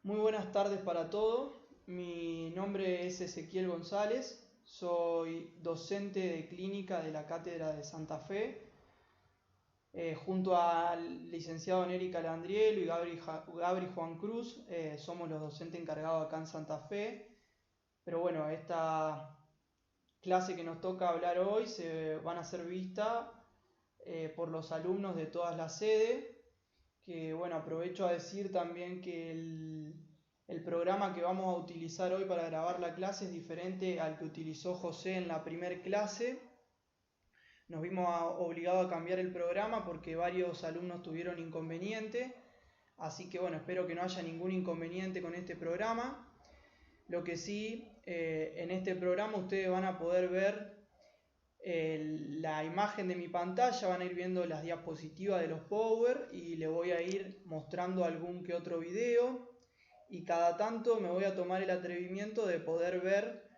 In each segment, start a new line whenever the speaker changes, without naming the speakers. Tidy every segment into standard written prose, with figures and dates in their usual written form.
Muy buenas tardes para todos. Mi nombre es Ezequiel González. Soy docente de clínica de la Cátedra de Santa Fe. Junto al licenciado Neri Calandrielo y Gabri Juan Cruz, somos los docentes encargados acá en Santa Fe. Pero bueno, esta clase que nos toca hablar hoy se van a ser vistas por los alumnos de todas las sedes. Que bueno, aprovecho a decir también que el programa que vamos a utilizar hoy para grabar la clase es diferente al que utilizó José en la primera clase. Nos vimos obligados a cambiar el programa porque varios alumnos tuvieron inconveniente, así que bueno, espero que no haya ningún inconveniente con este programa. Lo que sí, en este programa ustedes van a poder ver la imagen de mi pantalla, van a ir viendo las diapositivas de los Power y le voy a ir mostrando algún que otro video, y cada tanto me voy a tomar el atrevimiento de poder ver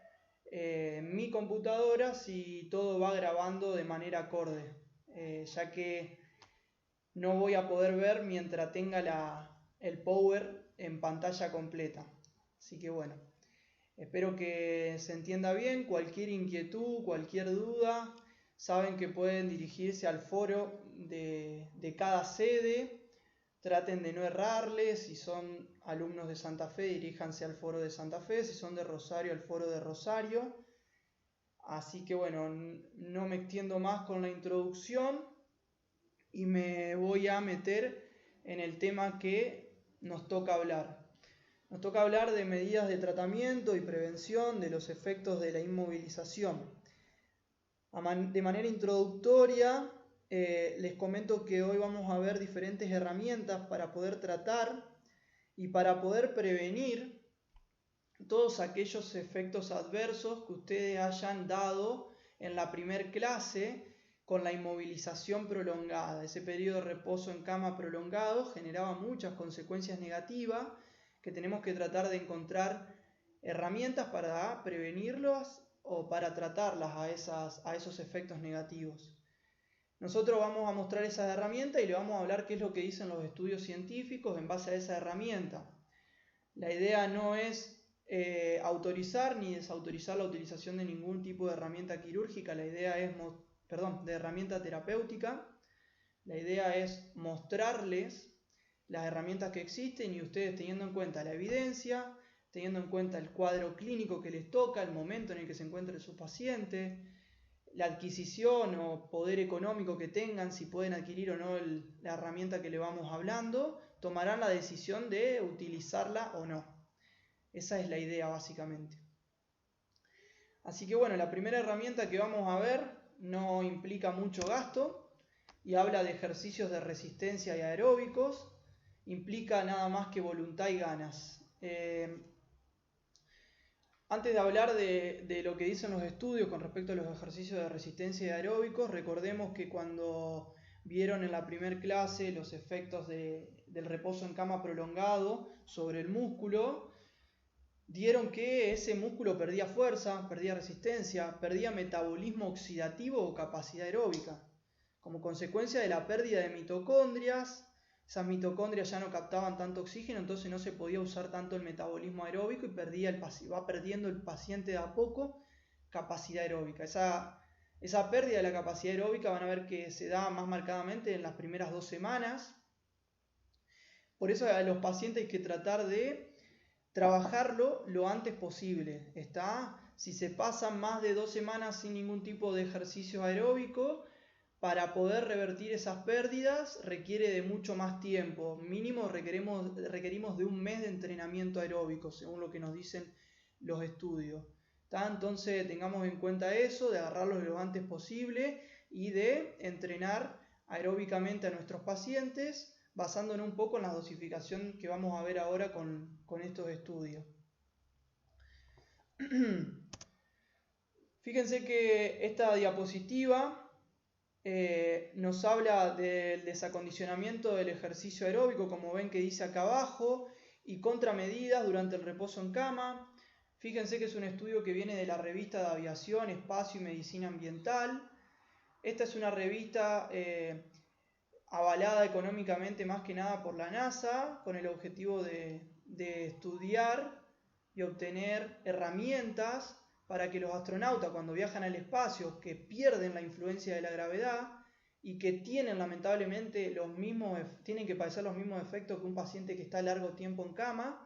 mi computadora si todo va grabando de manera acorde, ya que no voy a poder ver mientras tenga el Power en pantalla completa. Así que bueno, espero que se entienda bien. Cualquier inquietud, cualquier duda, saben que pueden dirigirse al foro de cada sede. Traten de no errarles. Si son alumnos de Santa Fe, diríjanse al foro de Santa Fe. Si son de Rosario, al foro de Rosario. Así que bueno, no me extiendo más con la introducción y me voy a meter en el tema que nos toca hablar. Nos toca hablar de medidas de tratamiento y prevención de los efectos de la inmovilización. De manera introductoria, les comento que hoy vamos a ver diferentes herramientas para poder tratar y para poder prevenir todos aquellos efectos adversos que ustedes hayan dado en la primera clase con la inmovilización prolongada. Ese periodo de reposo en cama prolongado generaba muchas consecuencias negativas que tenemos que tratar de encontrar herramientas para prevenirlos o para tratarlas a esos efectos negativos. Nosotros vamos a mostrar esas herramientas y le vamos a hablar qué es lo que dicen los estudios científicos en base a esa herramienta. La idea no es autorizar ni desautorizar la utilización de ningún tipo de herramienta quirúrgica. La idea es, de herramienta terapéutica. La idea es mostrarles las herramientas que existen y ustedes, teniendo en cuenta la evidencia, teniendo en cuenta el cuadro clínico que les toca, el momento en el que se encuentre su paciente, la adquisición o poder económico que tengan, si pueden adquirir o no la herramienta que le vamos hablando, tomarán la decisión de utilizarla o no. Esa es la idea básicamente. Así que bueno, la primera herramienta que vamos a ver no implica mucho gasto y habla de ejercicios de resistencia y aeróbicos. Implica nada más que voluntad y ganas. Antes de hablar de lo que dicen los estudios con respecto a los ejercicios de resistencia y aeróbicos, recordemos que cuando vieron en la primera clase los efectos del reposo en cama prolongado sobre el músculo, dieron que ese músculo perdía fuerza, perdía resistencia, perdía metabolismo oxidativo o capacidad aeróbica. Como consecuencia de la pérdida de mitocondrias, esas mitocondrias ya no captaban tanto oxígeno, entonces no se podía usar tanto el metabolismo aeróbico y va perdiendo el paciente de a poco capacidad aeróbica. Esa pérdida de la capacidad aeróbica van a ver que se da más marcadamente en las primeras 2 semanas. Por eso a los pacientes hay que tratar de trabajarlo lo antes posible. Si se pasan más de 2 semanas sin ningún tipo de ejercicio aeróbico, para poder revertir esas pérdidas requiere de mucho más tiempo. Mínimo requerimos de 1 mes de entrenamiento aeróbico, según lo que nos dicen los estudios. Entonces tengamos en cuenta eso, de agarrarlos lo antes posible y de entrenar aeróbicamente a nuestros pacientes, basándonos un poco en la dosificación que vamos a ver ahora con estos estudios. Fíjense que esta diapositiva nos habla del desacondicionamiento del ejercicio aeróbico, como ven que dice acá abajo, y contramedidas durante el reposo en cama. Fíjense que es un estudio que viene de la revista de Aviación, Espacio y Medicina Ambiental. Esta es una revista avalada económicamente más que nada por la NASA, con el objetivo de de estudiar y obtener herramientas para que los astronautas, cuando viajan al espacio, que pierden la influencia de la gravedad y que tienen lamentablemente tienen que padecer los mismos efectos que un paciente que está largo tiempo en cama,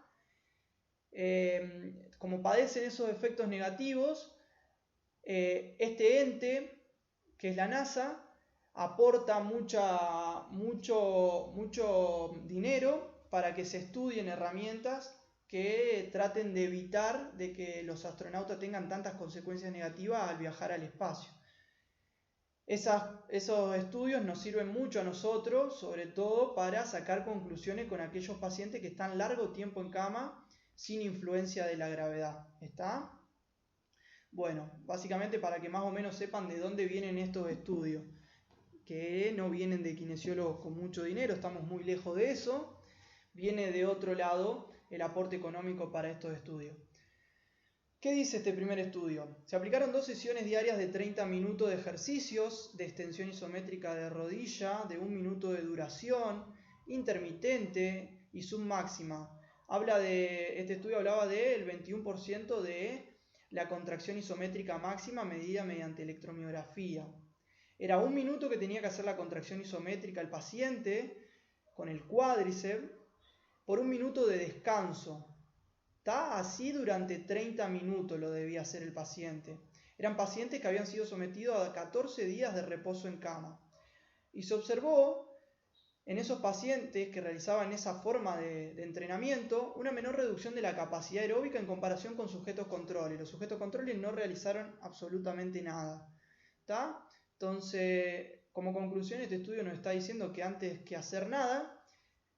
como padecen esos efectos negativos, este ente, que es la NASA, aporta mucho dinero para que se estudien herramientas que traten de evitar de que los astronautas tengan tantas consecuencias negativas al viajar al espacio. Esos estudios nos sirven mucho a nosotros, sobre todo para sacar conclusiones con aquellos pacientes que están largo tiempo en cama sin influencia de la gravedad. ¿Está? Bueno, básicamente para que más o menos sepan de dónde vienen estos estudios, que no vienen de kinesiólogos con mucho dinero, estamos muy lejos de eso, viene de otro lado el aporte económico para estos estudios. ¿Qué dice este primer estudio? Se aplicaron 2 sesiones diarias de 30 minutos de ejercicios de extensión isométrica de rodilla, de 1 minuto de duración, intermitente y submáxima. Este estudio hablaba del 21% de la contracción isométrica máxima medida mediante electromiografía. Era 1 minuto que tenía que hacer la contracción isométrica el paciente con el cuádriceps por 1 minuto de descanso. ¿Está? Así durante 30 minutos lo debía hacer el paciente. Eran pacientes que habían sido sometidos a 14 días de reposo en cama. Y se observó en esos pacientes que realizaban esa forma de entrenamiento una menor reducción de la capacidad aeróbica en comparación con sujetos controles. Los sujetos controles no realizaron absolutamente nada. ¿Está? Entonces, como conclusión, este estudio nos está diciendo que antes que hacer nada,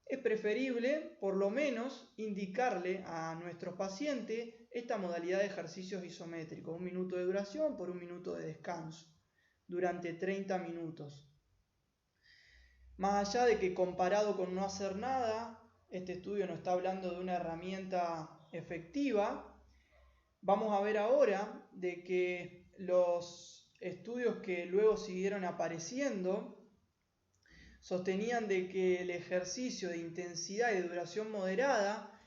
es preferible, por lo menos, indicarle a nuestros pacientes esta modalidad de ejercicios isométricos. 1 minuto de duración por 1 minuto de descanso, durante 30 minutos. Más allá de que comparado con no hacer nada, este estudio nos está hablando de una herramienta efectiva, vamos a ver ahora de que los estudios que luego siguieron apareciendo sostenían de que el ejercicio de intensidad y de duración moderada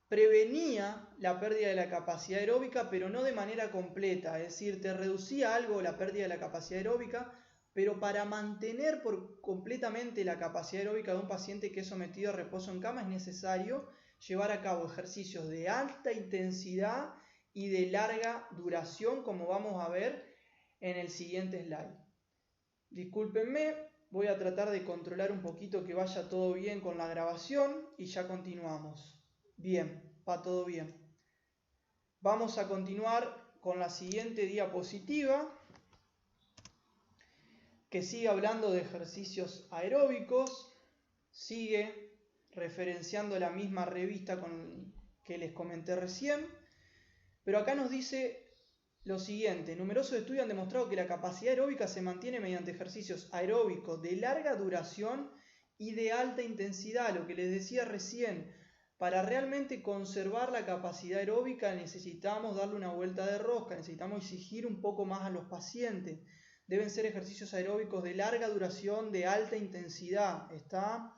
prevenía la pérdida de la capacidad aeróbica, pero no de manera completa, es decir, te reducía algo la pérdida de la capacidad aeróbica, pero para mantener completamente la capacidad aeróbica de un paciente que es sometido a reposo en cama es necesario llevar a cabo ejercicios de alta intensidad y de larga duración, como vamos a ver en el siguiente slide. Discúlpenme. Voy a tratar de controlar un poquito que vaya todo bien con la grabación y ya continuamos. Bien, va todo bien. Vamos a continuar con la siguiente diapositiva, que sigue hablando de ejercicios aeróbicos, sigue referenciando la misma revista que les comenté recién, pero acá nos dice lo siguiente: numerosos estudios han demostrado que la capacidad aeróbica se mantiene mediante ejercicios aeróbicos de larga duración y de alta intensidad. Lo que les decía recién, para realmente conservar la capacidad aeróbica necesitamos darle una vuelta de rosca, necesitamos exigir un poco más a los pacientes. Deben ser ejercicios aeróbicos de larga duración, de alta intensidad. ¿Está?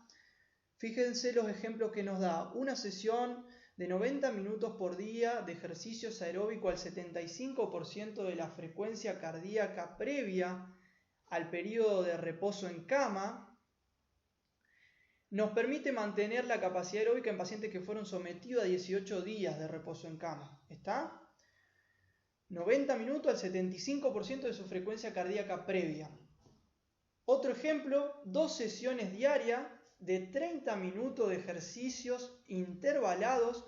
Fíjense los ejemplos que nos da. Una sesión de 90 minutos por día de ejercicios aeróbicos al 75% de la frecuencia cardíaca previa al periodo de reposo en cama, nos permite mantener la capacidad aeróbica en pacientes que fueron sometidos a 18 días de reposo en cama. ¿Está? 90 minutos al 75% de su frecuencia cardíaca previa. Otro ejemplo, 2 sesiones diarias de 30 minutos de ejercicios intervalados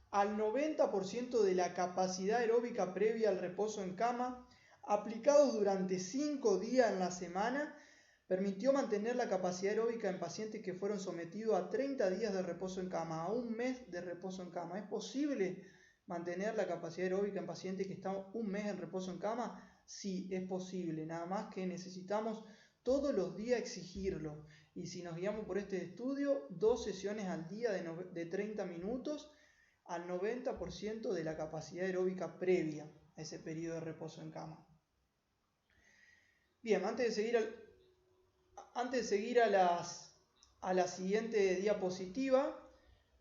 al 90% de la capacidad aeróbica previa al reposo en cama, aplicados durante 5 días en la semana, permitió mantener la capacidad aeróbica en pacientes que fueron sometidos a 30 días de reposo en cama, a 1 mes de reposo en cama. ¿Es posible mantener la capacidad aeróbica en pacientes que están 1 mes en reposo en cama? Sí, es posible, nada más que necesitamos todos los días exigirlo. Y si nos guiamos por este estudio, 2 sesiones al día de 30 minutos al 90% de la capacidad aeróbica previa a ese periodo de reposo en cama. Bien, antes de seguir a la siguiente diapositiva,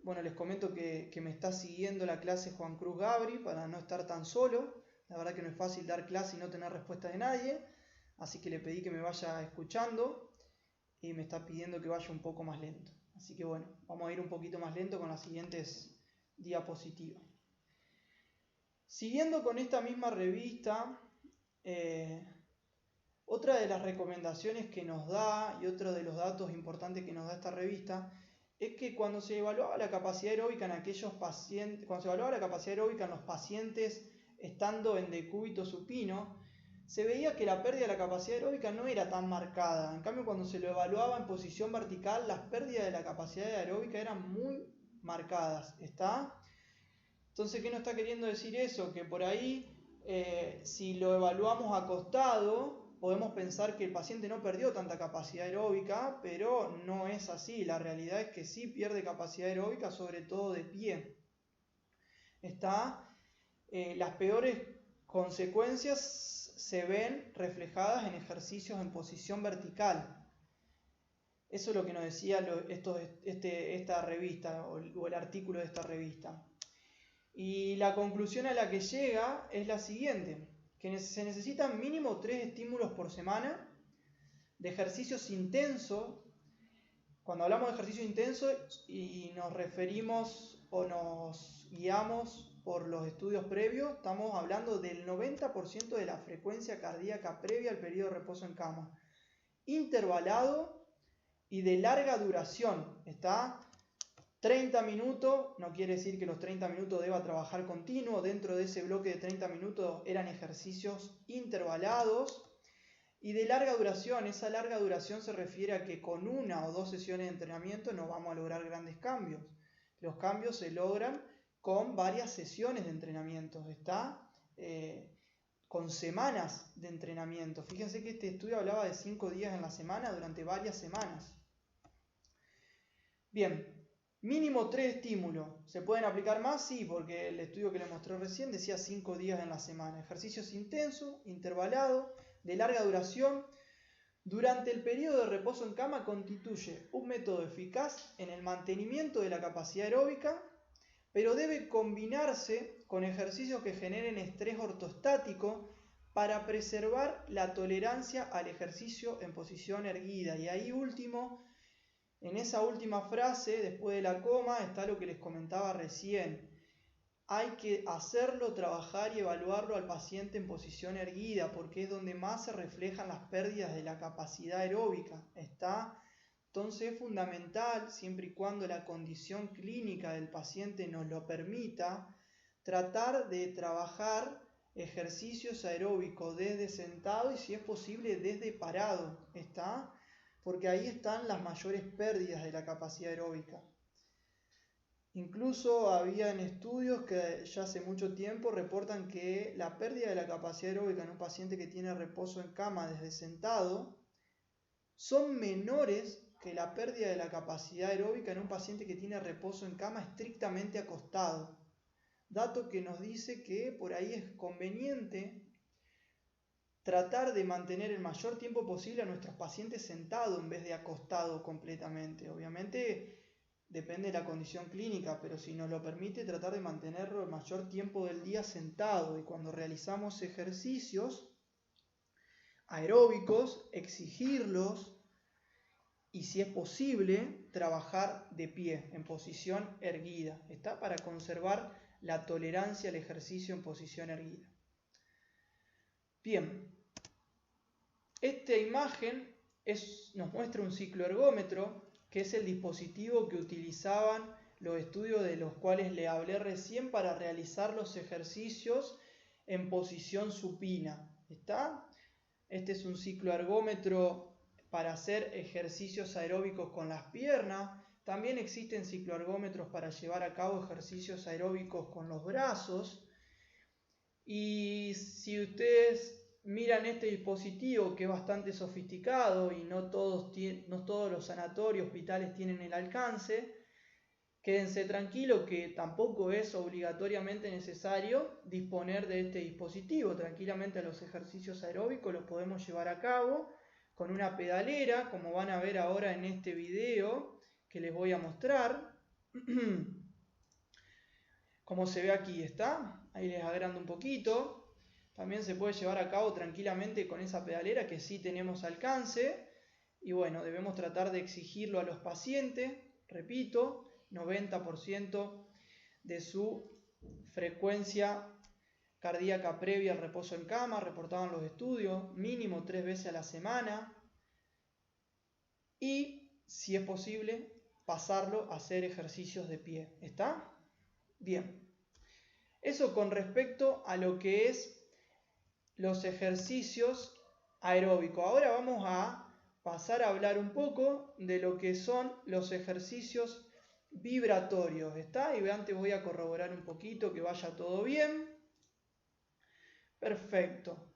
Bueno, les comento que me está siguiendo la clase Juan Cruz Gabri para no estar tan solo. La verdad que no es fácil dar clase y no tener respuesta de nadie, así que le pedí que me vaya escuchando y me está pidiendo que vaya un poco más lento. Así que bueno, vamos a ir un poquito más lento con las siguientes diapositivas. Siguiendo con esta misma revista, otra de las recomendaciones que nos da y otro de los datos importantes que nos da esta revista es que cuando se evaluaba la capacidad aeróbica en aquellos pacientes, cuando se evaluaba la capacidad aeróbica en los pacientes estando en decúbito supino, se veía que la pérdida de la capacidad aeróbica no era tan marcada. En cambio, cuando se lo evaluaba en posición vertical, las pérdidas de la capacidad aeróbica eran muy marcadas. ¿Está? Entonces, ¿qué nos está queriendo decir eso? Que por ahí, si lo evaluamos acostado, podemos pensar que el paciente no perdió tanta capacidad aeróbica, pero no es así. La realidad es que sí pierde capacidad aeróbica, sobre todo de pie. Las peores consecuencias se ven reflejadas en ejercicios en posición vertical. Eso es lo que nos decía esta revista o el artículo de esta revista. Y la conclusión a la que llega es la siguiente, que se necesitan mínimo 3 estímulos por semana de ejercicios intensos. Cuando hablamos de ejercicio intenso y nos referimos o nos guiamos por los estudios previos, estamos hablando del 90% de la frecuencia cardíaca previa al periodo de reposo en cama, intervalado y de larga duración. 30 minutos, no quiere decir que los 30 minutos deba trabajar continuo. Dentro de ese bloque de 30 minutos eran ejercicios intervalados y de larga duración. Esa larga duración se refiere a que con 1 o 2 sesiones de entrenamiento no vamos a lograr grandes cambios. Los cambios se logran con varias sesiones de entrenamiento, con semanas de entrenamiento. Fíjense que este estudio hablaba de 5 días en la semana durante varias semanas. Bien. Mínimo 3 estímulos. ¿Se pueden aplicar más? Sí, porque el estudio que les mostré recién decía 5 días en la semana. Ejercicios intensos, intervalados, de larga duración. Durante el periodo de reposo en cama constituye un método eficaz en el mantenimiento de la capacidad aeróbica, pero debe combinarse con ejercicios que generen estrés ortostático para preservar la tolerancia al ejercicio en posición erguida. Y ahí último, en esa última frase, después de la coma, está lo que les comentaba recién. Hay que hacerlo, trabajar y evaluarlo al paciente en posición erguida, porque es donde más se reflejan las pérdidas de la capacidad aeróbica. Entonces es fundamental, siempre y cuando la condición clínica del paciente nos lo permita, tratar de trabajar ejercicios aeróbicos desde sentado y, si es posible, desde parado. Porque ahí están las mayores pérdidas de la capacidad aeróbica. Incluso habían estudios que ya hace mucho tiempo reportan que la pérdida de la capacidad aeróbica en un paciente que tiene reposo en cama desde sentado son menores que la pérdida de la capacidad aeróbica en un paciente que tiene reposo en cama estrictamente acostado. Dato que nos dice que por ahí es conveniente tratar de mantener el mayor tiempo posible a nuestros pacientes sentados en vez de acostado completamente. Obviamente depende de la condición clínica, pero si nos lo permite, tratar de mantenerlo el mayor tiempo del día sentado. Y cuando realizamos ejercicios aeróbicos, exigirlos y, si es posible, trabajar de pie, en posición erguida. Para conservar la tolerancia al ejercicio en posición erguida. Bien, esta imagen nos muestra un cicloergómetro, que es el dispositivo que utilizaban los estudios de los cuales le hablé recién para realizar los ejercicios en posición supina. Este es un cicloergómetro para hacer ejercicios aeróbicos con las piernas. También existen cicloergómetros para llevar a cabo ejercicios aeróbicos con los brazos. Y si ustedes miran este dispositivo, que es bastante sofisticado y no todos los sanatorios, hospitales tienen el alcance, quédense tranquilos que tampoco es obligatoriamente necesario disponer de este dispositivo. Tranquilamente los ejercicios aeróbicos los podemos llevar a cabo con una pedalera, como van a ver ahora en este video que les voy a mostrar. como se ve aquí, ¿está? Ahí les agrando un poquito. También se puede llevar a cabo tranquilamente con esa pedalera que sí tenemos alcance. Y bueno, debemos tratar de exigirlo a los pacientes, repito, 90% de su frecuencia cardíaca previa al reposo en cama, reportaban los estudios, mínimo 3 veces a la semana. Y, si es posible, pasarlo a hacer ejercicios de pie. ¿Está? Bien. Eso con respecto a lo que es los ejercicios aeróbicos. Ahora vamos a pasar a hablar un poco de lo que son los ejercicios vibratorios. ¿Está? Y antes voy a corroborar un poquito que vaya todo bien. Perfecto.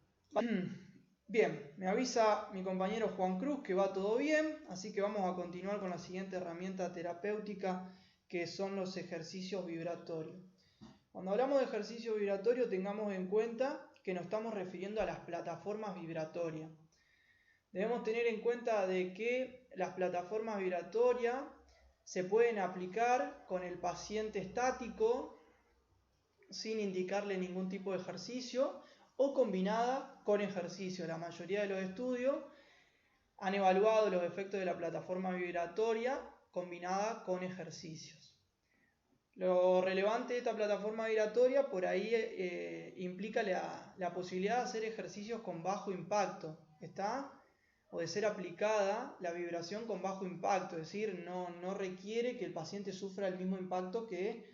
Bien, me avisa mi compañero Juan Cruz que va todo bien, así que vamos a continuar con la siguiente herramienta terapéutica, que son los ejercicios vibratorios. Cuando hablamos de ejercicio vibratorio, tengamos en cuenta que nos estamos refiriendo a las plataformas vibratorias. Debemos tener en cuenta de que las plataformas vibratorias se pueden aplicar con el paciente estático sin indicarle ningún tipo de ejercicio o combinada con ejercicio. La mayoría de los estudios han evaluado los efectos de la plataforma vibratoria combinada con ejercicios. Lo relevante de esta plataforma vibratoria por ahí implica la posibilidad de hacer ejercicios con bajo impacto, ¿está? O de ser aplicada la vibración con bajo impacto, es decir, no requiere que el paciente sufra el mismo impacto que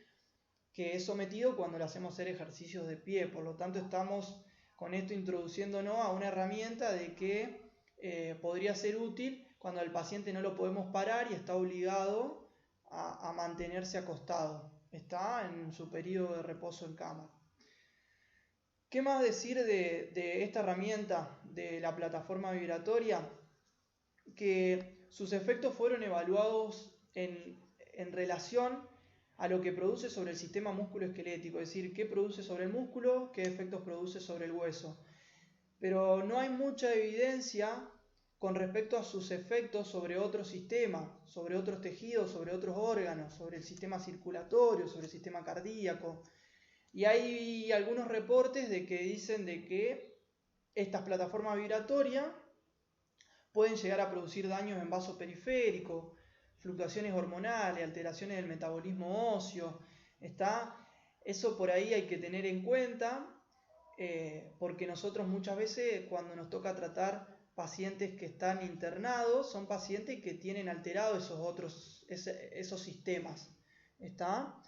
es sometido cuando le hacemos hacer ejercicios de pie. Por lo tanto, estamos con esto introduciéndonos a una herramienta de que podría ser útil cuando el paciente no lo podemos parar y está obligado a mantenerse acostado, está en su periodo de reposo en cama. ¿Qué más decir de esta herramienta de la plataforma vibratoria? Que sus efectos fueron evaluados en relación a lo que produce sobre el sistema músculo-esquelético, es decir, qué produce sobre el músculo, qué efectos produce sobre el hueso. Pero no hay mucha evidencia con respecto a sus efectos sobre otros sistemas, sobre otros tejidos, sobre otros órganos, sobre el sistema circulatorio, sobre el sistema cardíaco. Y hay algunos reportes de que dicen de que estas plataformas vibratorias pueden llegar a producir daños en vasos periféricos, fluctuaciones hormonales, alteraciones del metabolismo óseo. ¿Está? Eso por ahí hay que tener en cuenta, porque nosotros muchas veces cuando nos toca tratar pacientes que están internados, son pacientes que tienen alterados esos sistemas. ¿Está?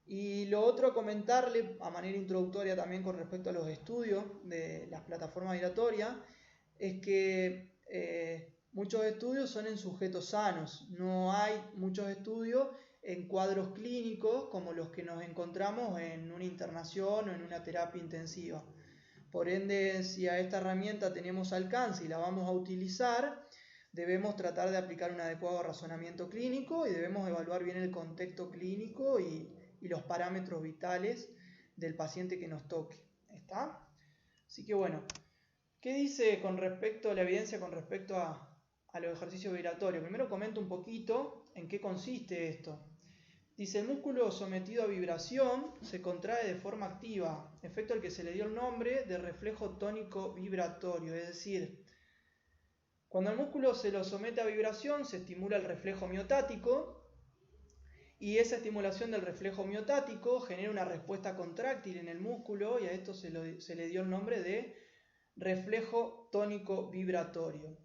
Y lo otro a comentarle a manera introductoria también con respecto a los estudios de las plataformas vibratorias es que muchos estudios son en sujetos sanos. No hay muchos estudios en cuadros clínicos como los que nos encontramos en una internación o en una terapia intensiva. Por ende, si a esta herramienta tenemos alcance y la vamos a utilizar, debemos tratar de aplicar un adecuado razonamiento clínico y debemos evaluar bien el contexto clínico y los parámetros vitales del paciente que nos toque. ¿Está? Así que bueno, ¿qué dice con respecto a la evidencia con respecto a los ejercicios vibratorios? Primero comento un poquito en qué consiste esto. Dice, el músculo sometido a vibración se contrae de forma activa, efecto al que se le dio el nombre de reflejo tónico vibratorio. Es decir, cuando el músculo se lo somete a vibración, se estimula el reflejo miotático y esa estimulación del reflejo miotático genera una respuesta contráctil en el músculo y a esto se le dio el nombre de reflejo tónico vibratorio.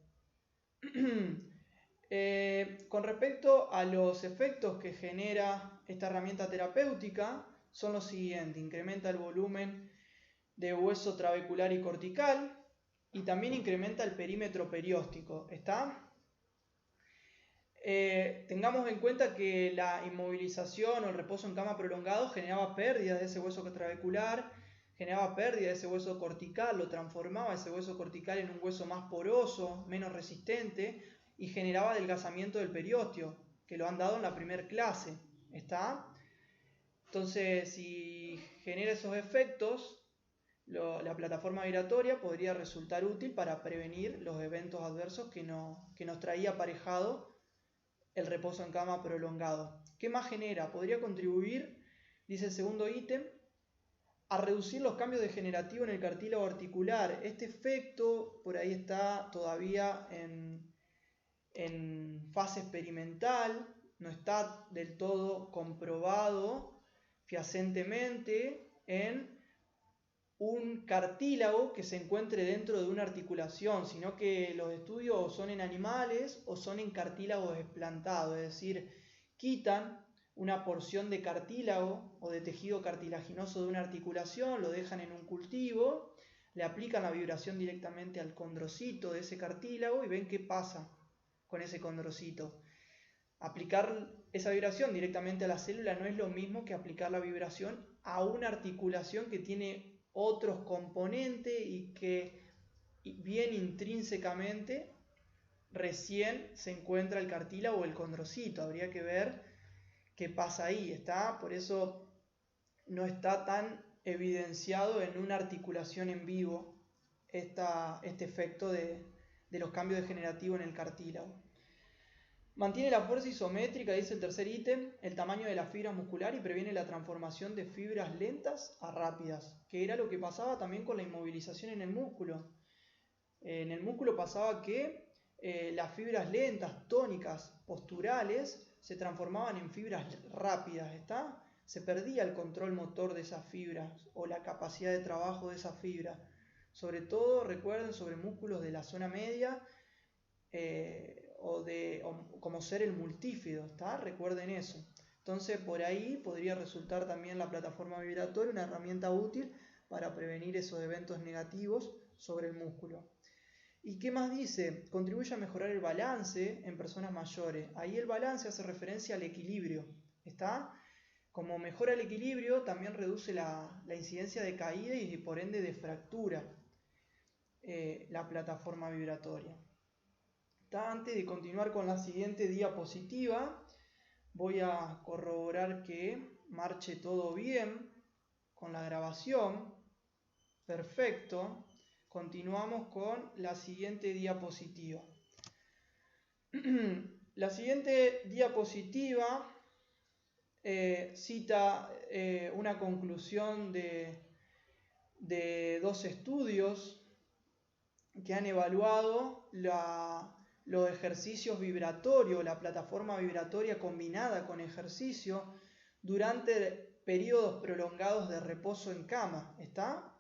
Con respecto a los efectos que genera esta herramienta terapéutica, son los siguientes: incrementa el volumen de hueso trabecular y cortical y también incrementa el perímetro perióstico. ¿Está? Tengamos en cuenta que la inmovilización o el reposo en cama prolongado generaba pérdidas de ese hueso trabecular, generaba pérdida de ese hueso cortical, lo transformaba ese hueso cortical en un hueso más poroso, menos resistente, y generaba adelgazamiento del periósteo, que lo han dado en la primera clase. ¿Está? Entonces, si genera esos efectos, la plataforma vibratoria podría resultar útil para prevenir los eventos adversos que nos traía aparejado el reposo en cama prolongado. ¿Qué más genera? Podría contribuir Dice el segundo ítem, a reducir los cambios degenerativos en el cartílago articular. Este efecto por ahí está todavía en fase experimental, no está del todo comprobado fehacientemente en un cartílago que se encuentre dentro de una articulación, sino que los estudios son en animales o son en cartílagos explantados, es decir, quitan una porción de cartílago o de tejido cartilaginoso de una articulación, lo dejan en un cultivo, le aplican la vibración directamente al condrocito de ese cartílago y ven qué pasa con ese condrocito. Aplicar esa vibración directamente a la célula no es lo mismo que aplicar la vibración a una articulación que tiene otros componentes y que bien intrínsecamente recién se encuentra el cartílago o el condrocito. Habría que ver qué pasa ahí, ¿está? Por eso no está tan evidenciado en una articulación en vivo este efecto de los cambios degenerativos en el cartílago. Mantiene la fuerza isométrica, dice el tercer ítem, el tamaño de la fibra muscular y previene la transformación de fibras lentas a rápidas, que era lo que pasaba también con la inmovilización en el músculo. En el músculo pasaba que las fibras lentas, tónicas, posturales, se transformaban en fibras rápidas, ¿está? Se perdía el control motor de esas fibras o la capacidad de trabajo de esas fibras. Sobre todo, recuerden, sobre músculos de la zona media, como ser el multífido, ¿está? Recuerden eso. Entonces por ahí podría resultar también la plataforma vibratoria una herramienta útil para prevenir esos eventos negativos sobre el músculo. ¿Y qué más dice? Contribuye a mejorar el balance en personas mayores. Ahí el balance hace referencia al equilibrio, ¿está? Como mejora el equilibrio, también reduce la incidencia de caída y por ende de fractura la plataforma vibratoria. Antes de continuar con la siguiente diapositiva, voy a corroborar que marche todo bien con la grabación. Perfecto. Continuamos con la siguiente diapositiva. La siguiente diapositiva cita una conclusión de dos estudios que han evaluado los ejercicios vibratorios, la plataforma vibratoria combinada con ejercicio durante periodos prolongados de reposo en cama. ¿Está?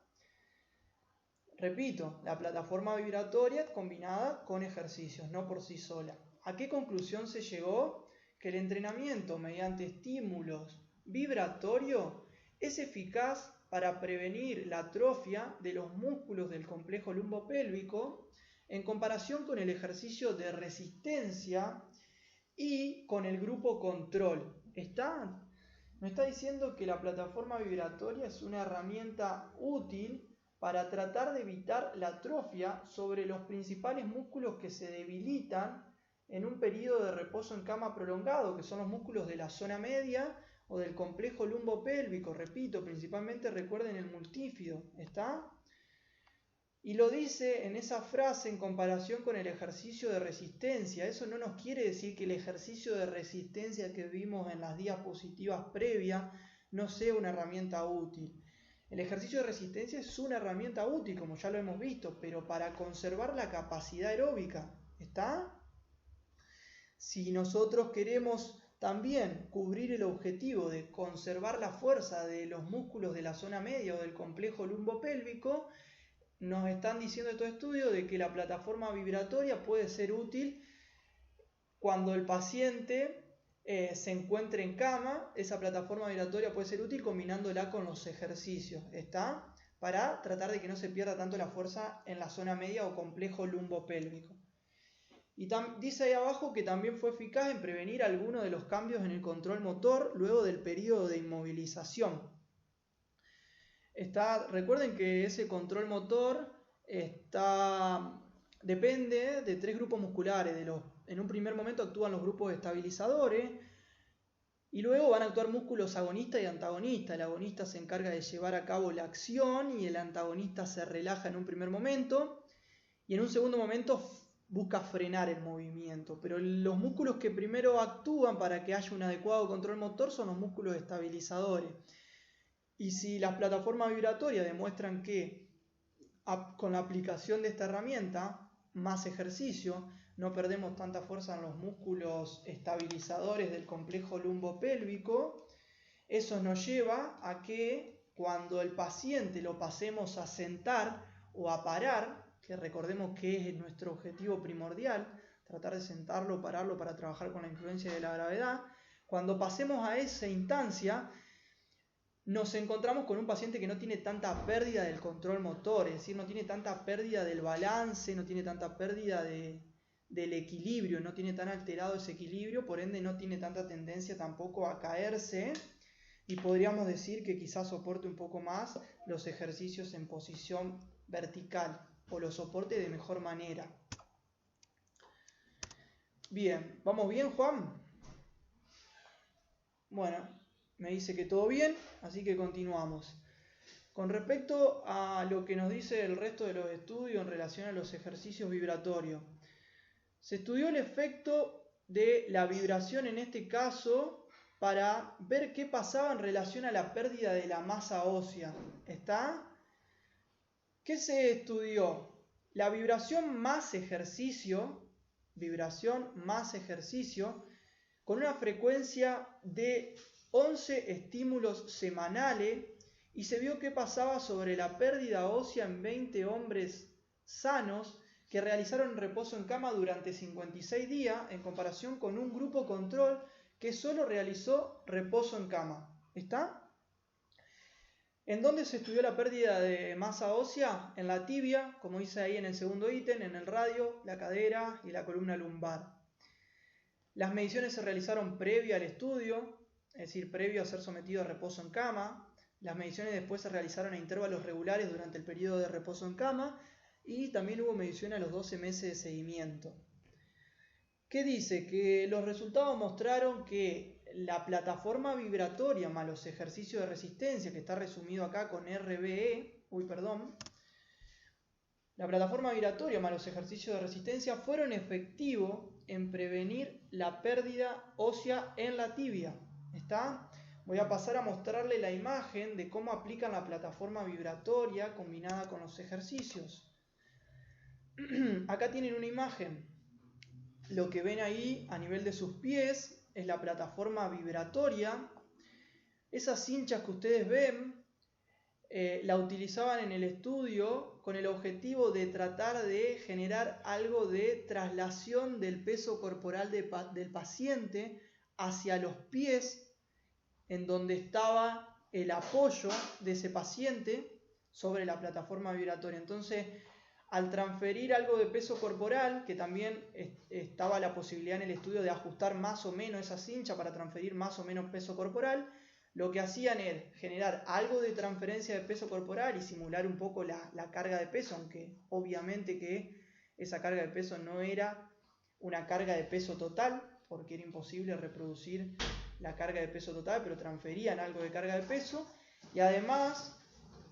Repito, la plataforma vibratoria combinada con ejercicios, no por sí sola. ¿A qué conclusión se llegó? Que el entrenamiento mediante estímulos vibratorios es eficaz para prevenir la atrofia de los músculos del complejo lumbopélvico en comparación con el ejercicio de resistencia y con el grupo control. ¿Está? Me está diciendo que la plataforma vibratoria es una herramienta útil para tratar de evitar la atrofia sobre los principales músculos que se debilitan en un periodo de reposo en cama prolongado, que son los músculos de la zona media o del complejo lumbopélvico. Repito, principalmente recuerden el multífido. ¿Está? Y lo dice en esa frase en comparación con el ejercicio de resistencia. Eso no nos quiere decir que el ejercicio de resistencia que vimos en las diapositivas previas no sea una herramienta útil. El ejercicio de resistencia es una herramienta útil, como ya lo hemos visto, pero para conservar la capacidad aeróbica. ¿Está? Si nosotros queremos también cubrir el objetivo de conservar la fuerza de los músculos de la zona media o del complejo lumbopélvico, nos están diciendo estos estudios de que la plataforma vibratoria puede ser útil cuando el paciente se encuentre en cama. Esa plataforma vibratoria puede ser útil combinándola con los ejercicios, ¿está? Para tratar de que no se pierda tanto la fuerza en la zona media o complejo lumbopélvico. Y dice ahí abajo que también fue eficaz en prevenir algunos de los cambios en el control motor luego del periodo de inmovilización. Recuerden que ese control motor depende de tres grupos musculares. En un primer momento actúan los grupos estabilizadores y luego van a actuar músculos agonistas y antagonistas. El agonista se encarga de llevar a cabo la acción y el antagonista se relaja en un primer momento y en un segundo momento busca frenar el movimiento, pero los músculos que primero actúan para que haya un adecuado control motor son los músculos estabilizadores. Y si las plataformas vibratorias demuestran que con la aplicación de esta herramienta, más ejercicio, no perdemos tanta fuerza en los músculos estabilizadores del complejo lumbopélvico, eso nos lleva a que cuando el paciente lo pasemos a sentar o a parar, que recordemos que es nuestro objetivo primordial, tratar de sentarlo o pararlo para trabajar con la influencia de la gravedad, cuando pasemos a esa instancia, nos encontramos con un paciente que no tiene tanta pérdida del control motor, es decir, no tiene tanta pérdida del balance, no tiene tanta pérdida del equilibrio, no tiene tan alterado ese equilibrio, por ende no tiene tanta tendencia tampoco a caerse, y podríamos decir que quizás soporte un poco más los ejercicios en posición vertical, o los soporte de mejor manera. Bien, ¿vamos bien, Juan? Bueno, me dice que todo bien, así que continuamos. Con respecto a lo que nos dice el resto de los estudios en relación a los ejercicios vibratorios, se estudió el efecto de la vibración en este caso para ver qué pasaba en relación a la pérdida de la masa ósea. ¿Está? ¿Qué se estudió? La vibración más ejercicio, con una frecuencia de 11 estímulos semanales, y se vio qué pasaba sobre la pérdida ósea en 20 hombres sanos que realizaron reposo en cama durante 56 días en comparación con un grupo control que solo realizó reposo en cama. ¿Está? ¿En dónde se estudió la pérdida de masa ósea? En la tibia, como dice ahí en el segundo ítem, en el radio, la cadera y la columna lumbar. Las mediciones se realizaron previo al estudio, es decir, previo a ser sometido a reposo en cama. Las mediciones después se realizaron a intervalos regulares durante el periodo de reposo en cama, y también hubo mediciones a los 12 meses de seguimiento. ¿Qué dice? Que los resultados mostraron que la plataforma vibratoria más los ejercicios de resistencia, que está resumido acá con RBE, la plataforma vibratoria más los ejercicios de resistencia fueron efectivos en prevenir la pérdida ósea en la tibia. ¿Está? Voy a pasar a mostrarle la imagen de cómo aplican la plataforma vibratoria combinada con los ejercicios. Acá tienen una imagen. Lo que ven ahí a nivel de sus pies es la plataforma vibratoria. Esas cinchas que ustedes ven la utilizaban en el estudio con el objetivo de tratar de generar algo de traslación del peso corporal del paciente hacia los pies, en donde estaba el apoyo de ese paciente sobre la plataforma vibratoria. Entonces, al transferir algo de peso corporal, que también estaba la posibilidad en el estudio de ajustar más o menos esa cincha para transferir más o menos peso corporal, lo que hacían era generar algo de transferencia de peso corporal y simular un poco la carga de peso, aunque obviamente que esa carga de peso no era una carga de peso total, porque era imposible reproducir la carga de peso total, pero transferían algo de carga de peso y además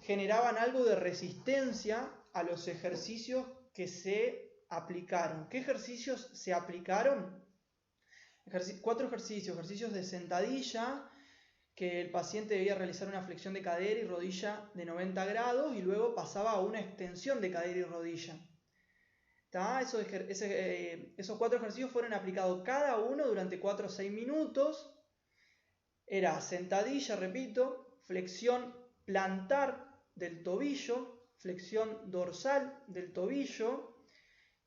generaban algo de resistencia a los ejercicios que se aplicaron. ¿Qué ejercicios se aplicaron? 4 ejercicios de sentadilla, que el paciente debía realizar una flexión de cadera y rodilla de 90 grados y luego pasaba a una extensión de cadera y rodilla. Esos 4 ejercicios fueron aplicados cada uno durante 4 o 6 minutos. Era sentadilla, repito, flexión plantar del tobillo, flexión dorsal del tobillo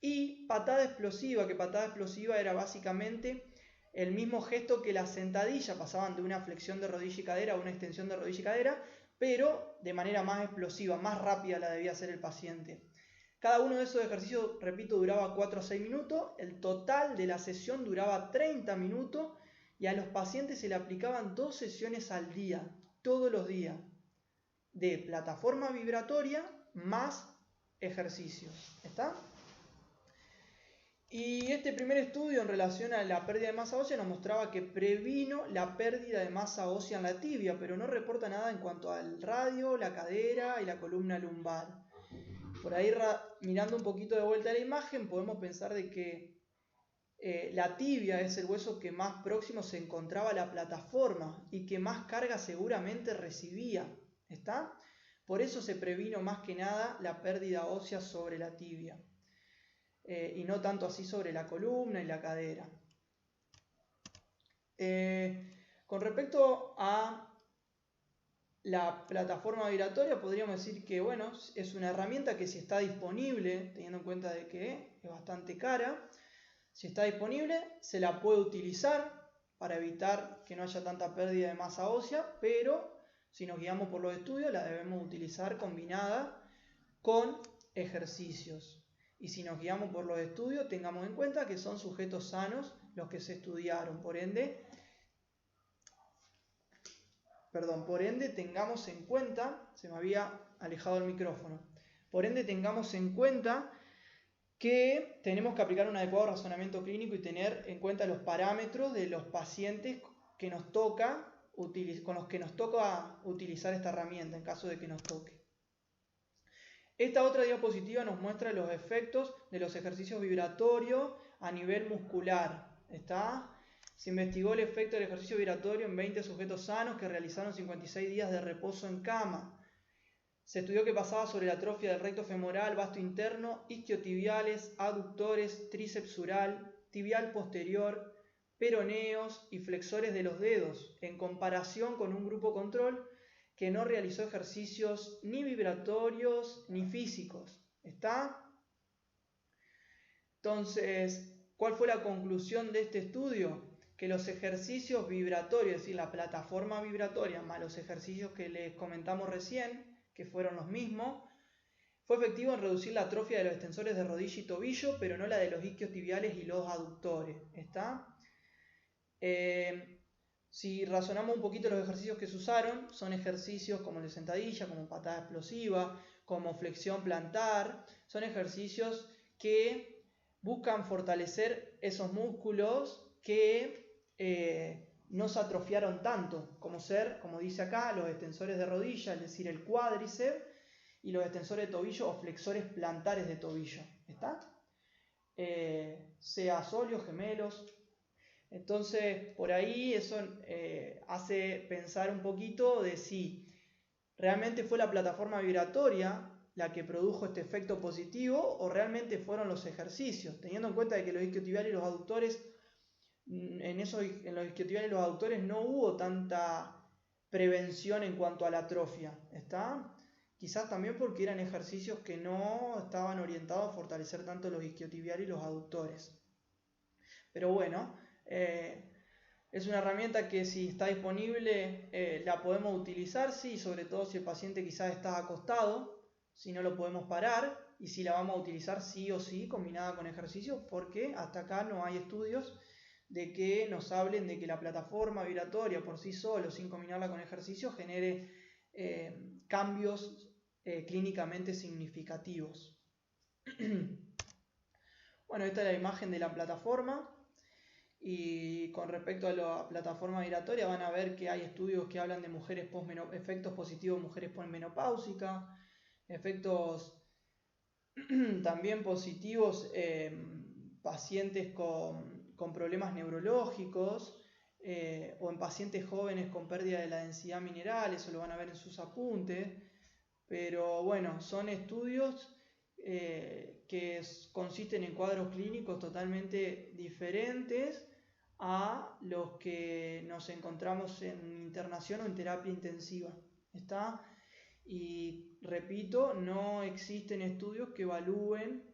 y patada explosiva, que patada explosiva era básicamente el mismo gesto que la sentadilla, pasaban de una flexión de rodilla y cadera a una extensión de rodilla y cadera, pero de manera más explosiva, más rápida la debía hacer el paciente. Cada uno de esos ejercicios, repito, duraba 4 o 6 minutos, el total de la sesión duraba 30 minutos y a los pacientes se le aplicaban 2 sesiones al día, todos los días, de plataforma vibratoria más ejercicios. ¿Está? Y este primer estudio en relación a la pérdida de masa ósea nos mostraba que previno la pérdida de masa ósea en la tibia, pero no reporta nada en cuanto al radio, la cadera y la columna lumbar. Por ahí, mirando un poquito de vuelta a la imagen, podemos pensar de que la tibia es el hueso que más próximo se encontraba a la plataforma y que más carga seguramente recibía. ¿Está? Por eso se previno más que nada la pérdida ósea sobre la tibia y no tanto así sobre la columna y la cadera. Con respecto a la plataforma vibratoria, podríamos decir que bueno, es una herramienta que si está disponible, teniendo en cuenta de que es bastante cara, si está disponible se la puede utilizar para evitar que no haya tanta pérdida de masa ósea, pero si nos guiamos por los estudios la debemos utilizar combinada con ejercicios. Y si nos guiamos por los estudios, tengamos en cuenta que son sujetos sanos los que se estudiaron, por ende tengamos en cuenta, se me había alejado el micrófono, por ende tengamos en cuenta que tenemos que aplicar un adecuado razonamiento clínico y tener en cuenta los parámetros de los pacientes que nos toca, con los que nos toca utilizar esta herramienta en caso de que nos toque. Esta otra diapositiva nos muestra los efectos de los ejercicios vibratorios a nivel muscular. ¿Está? Se investigó el efecto del ejercicio vibratorio en 20 sujetos sanos que realizaron 56 días de reposo en cama. Se estudió qué pasaba sobre la atrofia del recto femoral, vasto interno, isquiotibiales, aductores, tríceps sural, tibial posterior, peroneos y flexores de los dedos, en comparación con un grupo control que no realizó ejercicios ni vibratorios ni físicos. ¿Está? Entonces, ¿cuál fue la conclusión de este estudio? Que los ejercicios vibratorios, es decir, la plataforma vibratoria más los ejercicios que les comentamos recién, que fueron los mismos, fue efectivo en reducir la atrofia de los extensores de rodilla y tobillo, pero no la de los isquiotibiales y los aductores. ¿Está? Si razonamos un poquito los ejercicios que se usaron, son ejercicios como el de sentadilla, como patada explosiva, como flexión plantar, son ejercicios que buscan fortalecer esos músculos que no se atrofiaron tanto, como dice acá, los extensores de rodilla, es decir, el cuádriceps, y los extensores de tobillo o flexores plantares de tobillo. ¿Está? Sea sólidos, gemelos. Entonces, por ahí eso hace pensar un poquito de si realmente fue la plataforma vibratoria la que produjo este efecto positivo o realmente fueron los ejercicios, teniendo en cuenta de que los isquiotibiales y los aductores, en los isquiotibiales y los aductores no hubo tanta prevención en cuanto a la atrofia. ¿Está? Quizás también porque eran ejercicios que no estaban orientados a fortalecer tanto los isquiotibiales y los aductores. Pero bueno, es una herramienta que si está disponible la podemos utilizar, sí, sobre todo si el paciente quizás está acostado, si no lo podemos parar, y si la vamos a utilizar sí o sí combinada con ejercicios, porque hasta acá no hay estudios de que nos hablen de que la plataforma vibratoria por sí solo, sin combinarla con ejercicios, genere cambios clínicamente significativos. Bueno, esta es la imagen de la plataforma. Y con respecto a la plataforma vibratoria van a ver que hay estudios que hablan de mujeres efectos positivos en mujeres posmenopáusicas, efectos también positivos en pacientes con problemas neurológicos o en pacientes jóvenes con pérdida de la densidad mineral, eso lo van a ver en sus apuntes, pero bueno, son estudios que consisten en cuadros clínicos totalmente diferentes a los que nos encontramos en internación o en terapia intensiva. ¿Está? Y repito, no existen estudios que evalúen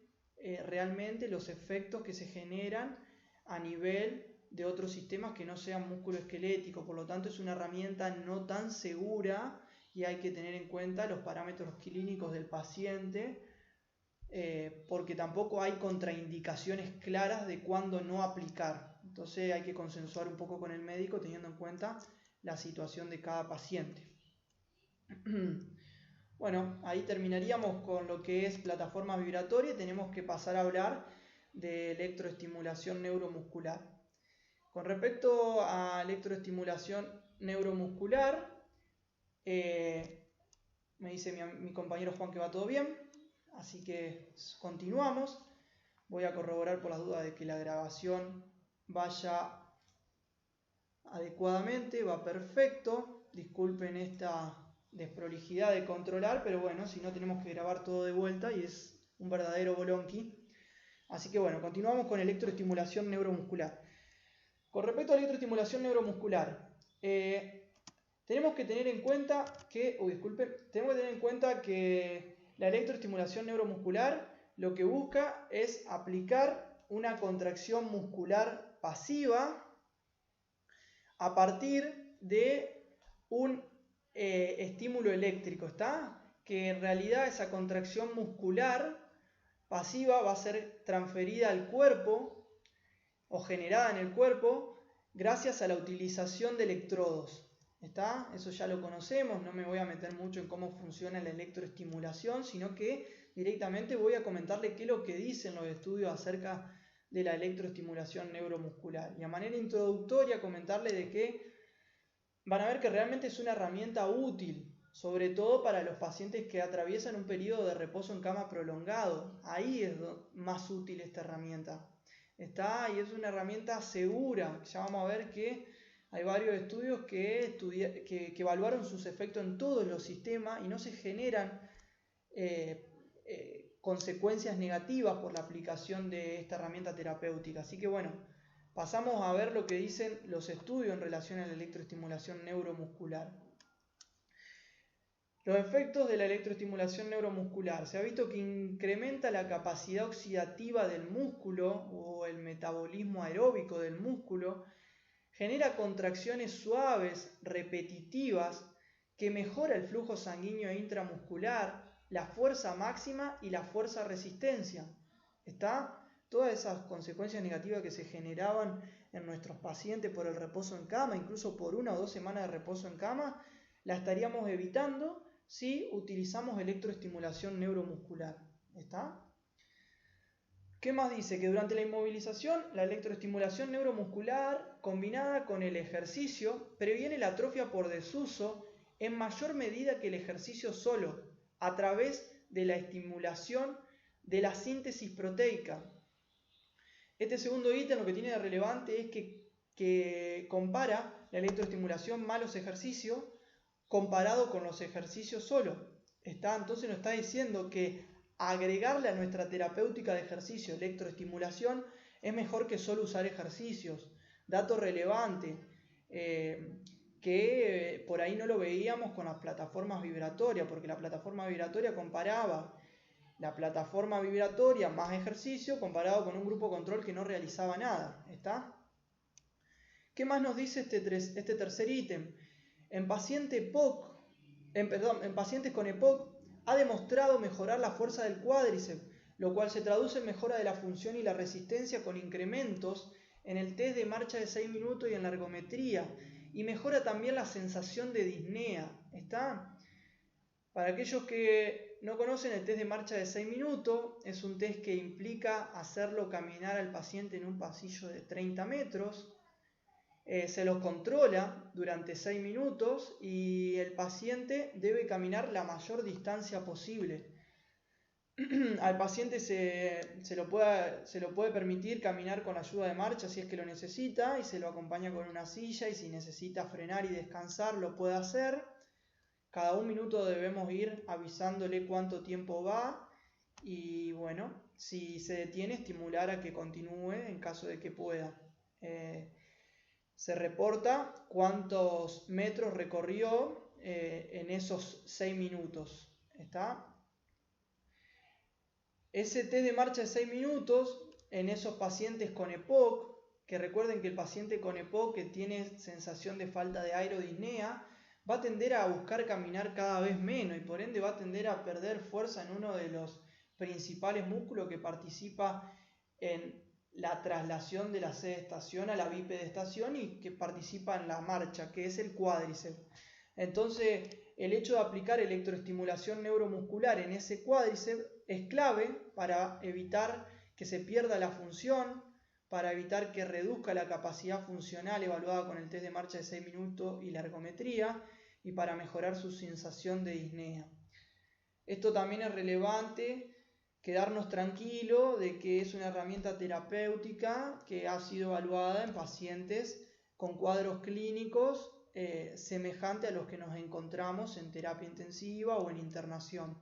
realmente los efectos que se generan a nivel de otros sistemas que no sean musculoesqueléticos. Por lo tanto, es una herramienta no tan segura y hay que tener en cuenta los parámetros clínicos del paciente, porque tampoco hay contraindicaciones claras de cuándo no aplicar. Entonces hay que consensuar un poco con el médico teniendo en cuenta la situación de cada paciente. Bueno, ahí terminaríamos con lo que es plataforma vibratoria y tenemos que pasar a hablar de electroestimulación neuromuscular. Con respecto a electroestimulación neuromuscular, me dice mi compañero Juan que va todo bien. Así que continuamos. Voy a corroborar por las dudas de que la grabación vaya adecuadamente, va perfecto. Disculpen esta desprolijidad de controlar, pero bueno, si no tenemos que grabar todo de vuelta y es un verdadero bolonqui. Así que bueno, continuamos con electroestimulación neuromuscular. Con respecto a la electroestimulación neuromuscular, tenemos que tener en cuenta que, la electroestimulación neuromuscular lo que busca es aplicar una contracción muscular pasiva a partir de un estímulo eléctrico, ¿está? Que en realidad esa contracción muscular pasiva va a ser transferida al cuerpo o generada en el cuerpo gracias a la utilización de electrodos. ¿Está? Eso ya lo conocemos, no me voy a meter mucho en cómo funciona la electroestimulación, sino que directamente voy a comentarle qué es lo que dicen los estudios acerca de la electroestimulación neuromuscular. Y a manera introductoria comentarle de que van a ver que realmente es una herramienta útil, sobre todo para los pacientes que atraviesan un periodo de reposo en cama prolongado. Ahí es más útil esta herramienta. Está, y es una herramienta segura. Ya vamos a ver que hay varios estudios que evaluaron sus efectos en todos los sistemas y no se generan consecuencias negativas por la aplicación de esta herramienta terapéutica. Así que bueno, pasamos a ver lo que dicen los estudios en relación a la electroestimulación neuromuscular. Los efectos de la electroestimulación neuromuscular. Se ha visto que incrementa la capacidad oxidativa del músculo o el metabolismo aeróbico del músculo, genera contracciones suaves, repetitivas, que mejora el flujo sanguíneo intramuscular, la fuerza máxima y la fuerza resistencia. ¿Está? Todas esas consecuencias negativas que se generaban en nuestros pacientes por el reposo en cama, incluso por 1 o 2 semanas de reposo en cama, la estaríamos evitando si utilizamos electroestimulación neuromuscular. ¿Está? ¿Qué más dice? Que durante la inmovilización, la electroestimulación neuromuscular combinada con el ejercicio previene la atrofia por desuso en mayor medida que el ejercicio solo, a través de la estimulación de la síntesis proteica. Este segundo ítem lo que tiene de relevante es que compara la electroestimulación más los ejercicios comparado con los ejercicios solo. Entonces nos está diciendo que agregarle a nuestra terapéutica de ejercicio electroestimulación es mejor que solo usar ejercicios. Dato relevante, que por ahí no lo veíamos con las plataformas vibratorias, porque la plataforma vibratoria comparaba la plataforma vibratoria más ejercicio comparado con un grupo control que no realizaba nada. ¿Está? ¿Qué más nos dice este tercer ítem? En pacientes con EPOC ha demostrado mejorar la fuerza del cuádriceps, lo cual se traduce en mejora de la función y la resistencia con incrementos en el test de marcha de 6 minutos y en la ergometría, y mejora también la sensación de disnea. ¿Está? Para aquellos que no conocen, el test de marcha de 6 minutos es un test que implica hacerlo caminar al paciente en un pasillo de 30 metros. Se los controla durante 6 minutos y el paciente debe caminar la mayor distancia posible. Al paciente se lo puede permitir caminar con ayuda de marcha si es que lo necesita, y se lo acompaña con una silla, y si necesita frenar y descansar lo puede hacer. Cada 1 minuto debemos ir avisándole cuánto tiempo va, y bueno, si se detiene, estimular a que continúe en caso de que pueda. Se reporta cuántos metros recorrió en esos 6 minutos. ¿Está? Ese test de marcha de 6 minutos en esos pacientes con EPOC, que recuerden que el paciente con EPOC que tiene sensación de falta de aerodisnea va a tender a buscar caminar cada vez menos y por ende va a tender a perder fuerza en uno de los principales músculos que participa en la traslación de la C-estación a la bipedestación y que participa en la marcha, que es el cuádriceps. Entonces, el hecho de aplicar electroestimulación neuromuscular en ese cuádriceps es clave para evitar que se pierda la función, para evitar que reduzca la capacidad funcional evaluada con el test de marcha de 6 minutos y la ergometría, y para mejorar su sensación de disnea. Esto también es relevante quedarnos tranquilos de que es una herramienta terapéutica que ha sido evaluada en pacientes con cuadros clínicos semejantes a los que nos encontramos en terapia intensiva o en internación.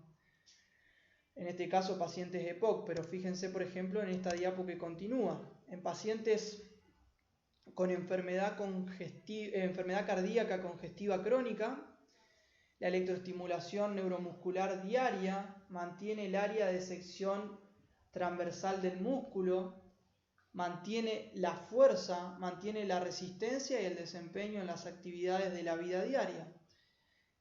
En este caso pacientes EPOC, pero fíjense por ejemplo en esta diapo que continúa. En pacientes con enfermedad cardíaca congestiva crónica, la electroestimulación neuromuscular diaria mantiene el área de sección transversal del músculo, mantiene la fuerza, mantiene la resistencia y el desempeño en las actividades de la vida diaria.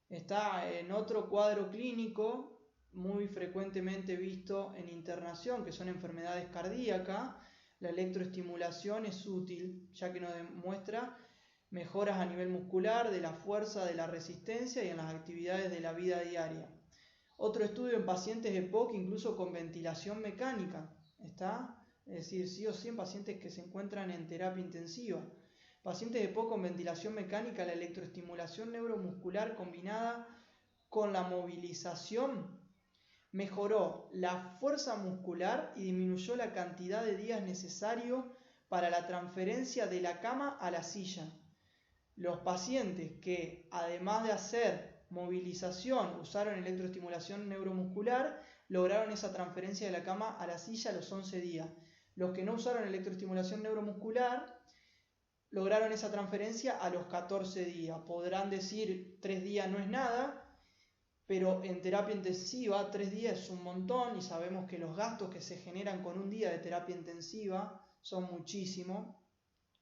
Está en otro cuadro clínico muy frecuentemente visto en internación, que son enfermedades cardíacas. La electroestimulación es útil, ya que nos demuestra mejoras a nivel muscular, de la fuerza, de la resistencia y en las actividades de la vida diaria. Otro estudio en pacientes EPOC, incluso con ventilación mecánica, ¿está? Es decir, sí o sí en pacientes que se encuentran en terapia intensiva. Pacientes EPOC con ventilación mecánica, la electroestimulación neuromuscular combinada con la movilización mejoró la fuerza muscular y disminuyó la cantidad de días necesarios para la transferencia de la cama a la silla. Los pacientes que, además de hacer movilización, usaron electroestimulación neuromuscular, lograron esa transferencia de la cama a la silla a los 11 días. Los que no usaron electroestimulación neuromuscular lograron esa transferencia a los 14 días. Podrán decir 3 días no es nada, pero en terapia intensiva 3 días es un montón y sabemos que los gastos que se generan con un día de terapia intensiva son muchísimos.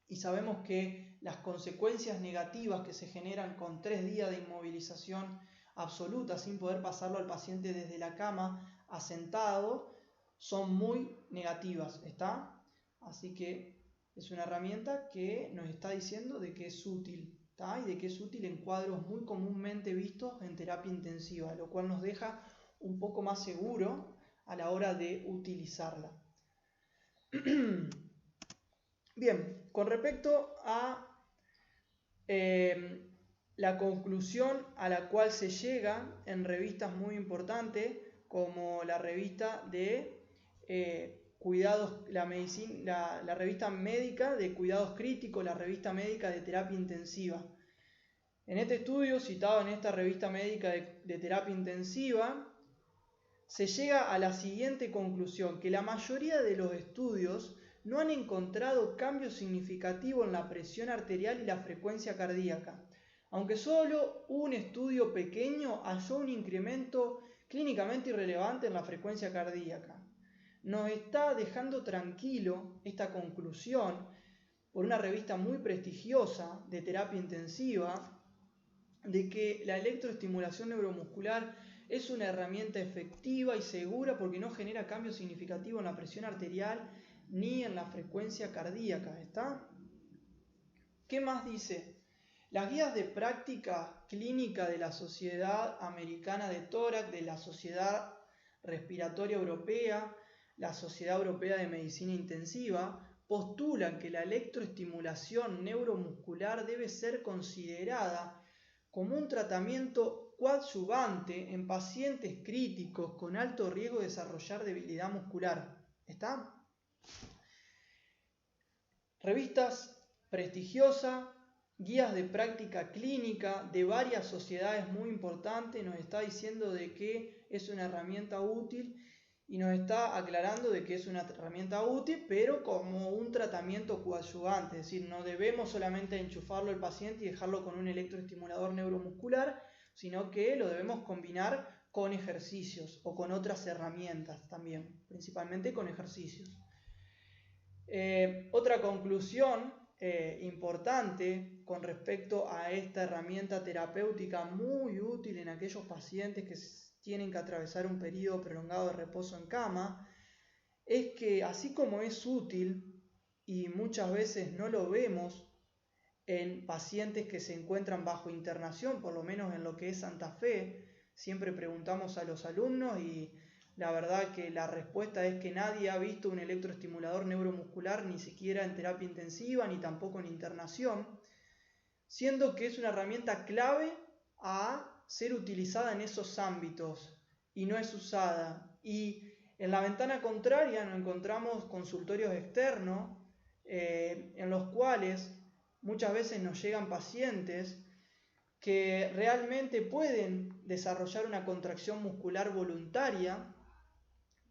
Y sabemos que las consecuencias negativas que se generan con 3 días de inmovilización absoluta sin poder pasarlo al paciente desde la cama a sentado son muy negativas, ¿está? Así que es una herramienta que nos está diciendo de que es útil, ¿está? Y de que es útil en cuadros muy comúnmente vistos en terapia intensiva, lo cual nos deja un poco más seguro a la hora de utilizarla. Bien, con respecto a la conclusión a la cual se llega en revistas muy importantes como la revista de cuidados, la revista médica de cuidados críticos, la revista médica de terapia intensiva. En este estudio citado en esta revista médica de terapia intensiva, se llega a la siguiente conclusión, que la mayoría de los estudios no han encontrado cambio significativo en la presión arterial y la frecuencia cardíaca, aunque solo un estudio pequeño halló un incremento clínicamente irrelevante en la frecuencia cardíaca. Nos está dejando tranquilo esta conclusión por una revista muy prestigiosa de terapia intensiva de que la electroestimulación neuromuscular es una herramienta efectiva y segura porque no genera cambio significativo en la presión arterial ni en la frecuencia cardíaca, ¿está? ¿Qué más dice? Las guías de práctica clínica de la Sociedad Americana de Tórax, de la Sociedad Respiratoria Europea, la Sociedad Europea de Medicina Intensiva, postulan que la electroestimulación neuromuscular debe ser considerada como un tratamiento coadyuvante en pacientes críticos con alto riesgo de desarrollar debilidad muscular. ¿Está? Revistas prestigiosas, guías de práctica clínica de varias sociedades muy importantes, nos está diciendo de que es una herramienta útil y nos está aclarando de que es una herramienta útil, pero como un tratamiento coadyuvante, es decir, no debemos solamente enchufarlo al paciente y dejarlo con un electroestimulador neuromuscular, sino que lo debemos combinar con ejercicios o con otras herramientas también, principalmente con ejercicios. Otra conclusión importante con respecto a esta herramienta terapéutica muy útil en aquellos pacientes que tienen que atravesar un periodo prolongado de reposo en cama, es que así como es útil y muchas veces no lo vemos en pacientes que se encuentran bajo internación, por lo menos en lo que es Santa Fe, siempre preguntamos a los alumnos y la verdad que la respuesta es que nadie ha visto un electroestimulador neuromuscular ni siquiera en terapia intensiva ni tampoco en internación, siendo que es una herramienta clave a ser utilizada en esos ámbitos y no es usada. Y En la ventana contraria nos encontramos consultorios externos, en los cuales muchas veces nos llegan pacientes que realmente pueden desarrollar una contracción muscular voluntaria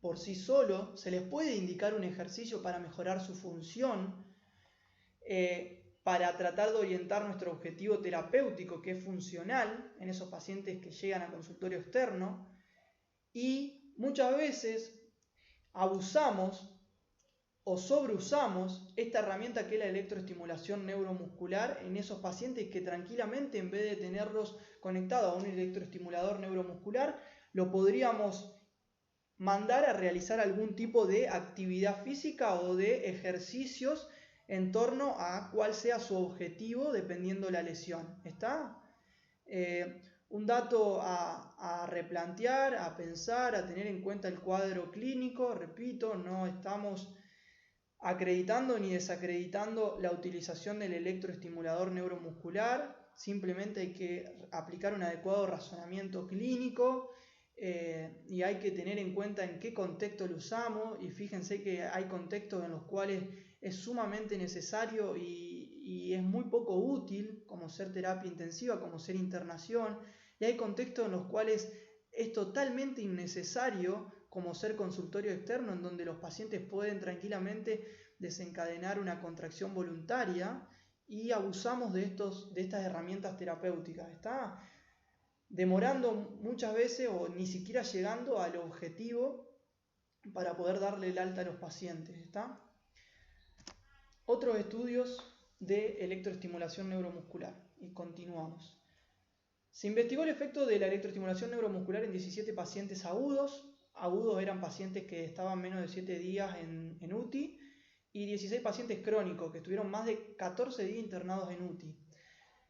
por sí solo. Se les puede indicar un ejercicio para mejorar su función, para tratar de orientar nuestro objetivo terapéutico, que es funcional, en esos pacientes que llegan a consultorio externo. Y muchas veces abusamos o sobreusamos esta herramienta que es la electroestimulación neuromuscular en esos pacientes que tranquilamente, en vez de tenerlos conectados a un electroestimulador neuromuscular, lo podríamos mandar a realizar algún tipo de actividad física o de ejercicios en torno a cuál sea su objetivo dependiendo la lesión. ¿Está? Un dato a replantear, a pensar, a tener en cuenta el cuadro clínico. Repito, no estamos acreditando ni desacreditando la utilización del electroestimulador neuromuscular, simplemente hay que aplicar un adecuado razonamiento clínico, y hay que tener en cuenta en qué contexto lo usamos. Y fíjense que hay contextos en los cuales es sumamente necesario y es muy poco útil, como ser terapia intensiva, como ser internación, y hay contextos en los cuales es totalmente innecesario, como ser consultorio externo, en donde los pacientes pueden tranquilamente desencadenar una contracción voluntaria, y abusamos de estas herramientas terapéuticas. ¿Está? Demorando muchas veces o ni siquiera llegando al objetivo para poder darle el alta a los pacientes. ¿Está? Otros estudios de electroestimulación neuromuscular, y continuamos. Se investigó el efecto de la electroestimulación neuromuscular en 17 pacientes agudos. Agudos eran pacientes que estaban menos de 7 días en UTI, y 16 pacientes crónicos que estuvieron más de 14 días internados en UTI,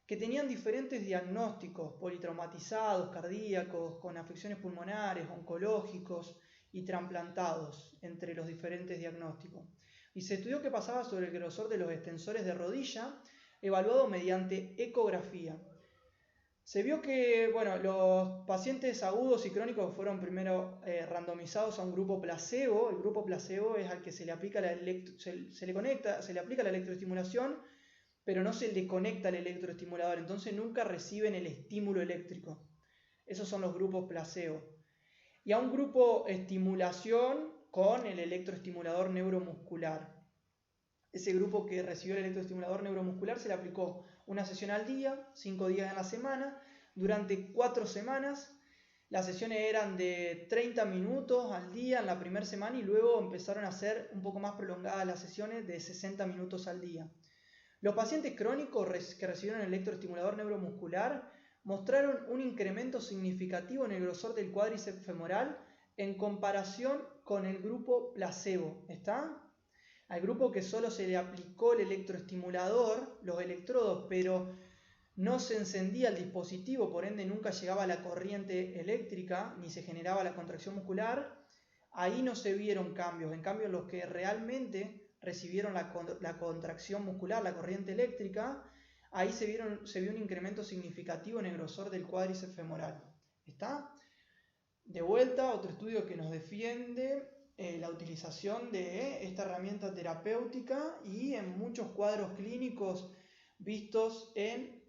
que tenían diferentes diagnósticos: politraumatizados, cardíacos, con afecciones pulmonares, oncológicos y trasplantados, entre los diferentes diagnósticos. Y se estudió qué pasaba sobre el grosor de los extensores de rodilla, evaluado mediante ecografía. Se vio que los pacientes agudos y crónicos fueron primero randomizados a un grupo placebo. El grupo placebo es al que se le aplica se le aplica la electroestimulación, pero no se le conecta el electroestimulador, entonces nunca reciben el estímulo eléctrico. Esos son los grupos placebo. Y a un grupo estimulación con el electroestimulador neuromuscular. Ese grupo que recibió el electroestimulador neuromuscular se le aplicó una sesión al día, 5 días en la semana, durante 4 semanas. Las sesiones eran de 30 minutos al día en la primera semana, y luego empezaron a ser un poco más prolongadas las sesiones de 60 minutos al día. Los pacientes crónicos que recibieron el electroestimulador neuromuscular mostraron un incremento significativo en el grosor del cuádriceps femoral en comparación con el grupo placebo. ¿Está? Al grupo que solo se le aplicó el electroestimulador, los electrodos, pero no se encendía el dispositivo, por ende nunca llegaba la corriente eléctrica ni se generaba la contracción muscular, ahí no se vieron cambios. En cambio, los que realmente recibieron la contracción muscular, la corriente eléctrica, ahí se vio un incremento significativo en el grosor del cuádriceps femoral. ¿Está? De vuelta, otro estudio que nos defiende la utilización de esta herramienta terapéutica, y en muchos cuadros clínicos vistos en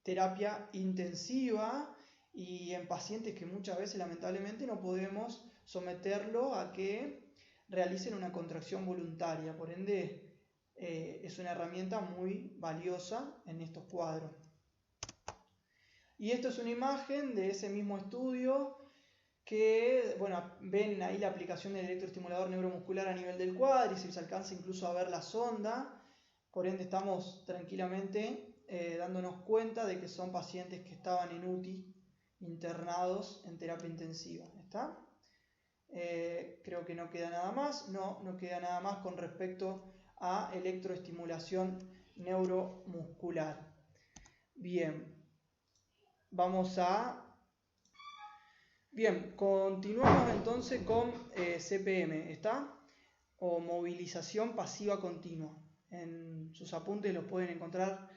terapia intensiva y en pacientes que muchas veces lamentablemente no podemos someterlo a que realicen una contracción voluntaria. Por ende, es una herramienta muy valiosa en estos cuadros. Y esto es una imagen de ese mismo estudio, que ven ahí la aplicación del electroestimulador neuromuscular a nivel del cuádriceps, se alcanza incluso a ver la sonda. Por ende, estamos tranquilamente dándonos cuenta de que son pacientes que estaban en UTI, internados en terapia intensiva. ¿Está? Creo que no queda nada más. No queda nada más con respecto a electroestimulación neuromuscular. Bien, continuamos entonces con CPM, ¿está? O movilización pasiva continua. En sus apuntes los pueden encontrar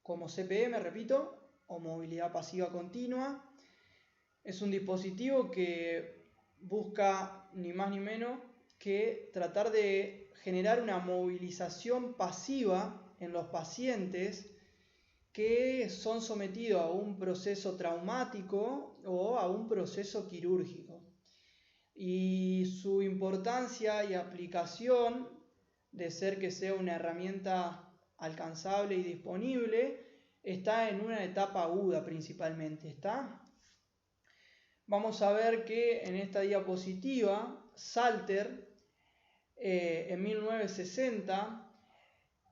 como CPM, repito, o movilidad pasiva continua. Es un dispositivo que busca ni más ni menos que tratar de generar una movilización pasiva en los pacientes que son sometidos a un proceso traumático o a un proceso quirúrgico. Y su importancia y aplicación, de ser que sea una herramienta alcanzable y disponible, está en una etapa aguda principalmente, ¿está? Vamos a ver que en esta diapositiva, Salter, en 1960,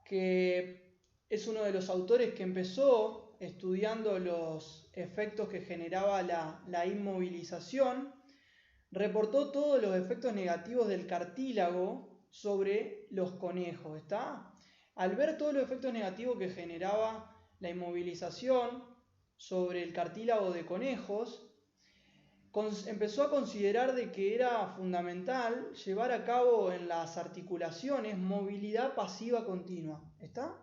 que es uno de los autores que empezó estudiando los efectos que generaba la inmovilización, reportó todos los efectos negativos del cartílago sobre los conejos, ¿está? Al ver todos los efectos negativos que generaba la inmovilización sobre el cartílago de conejos, empezó a considerar de que era fundamental llevar a cabo en las articulaciones movilidad pasiva continua, ¿está?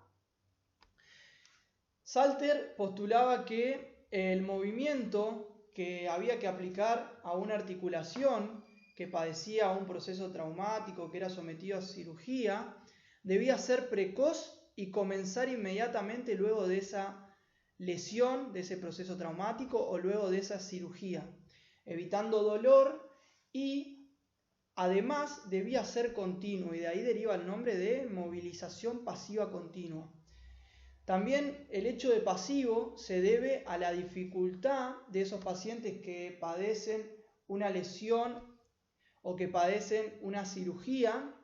Salter postulaba que el movimiento que había que aplicar a una articulación que padecía un proceso traumático, que era sometido a cirugía, debía ser precoz y comenzar inmediatamente luego de esa lesión, de ese proceso traumático o luego de esa cirugía, evitando dolor, y además debía ser continuo, y de ahí deriva el nombre de movilización pasiva continua. También el hecho de pasivo se debe a la dificultad de esos pacientes que padecen una lesión o que padecen una cirugía.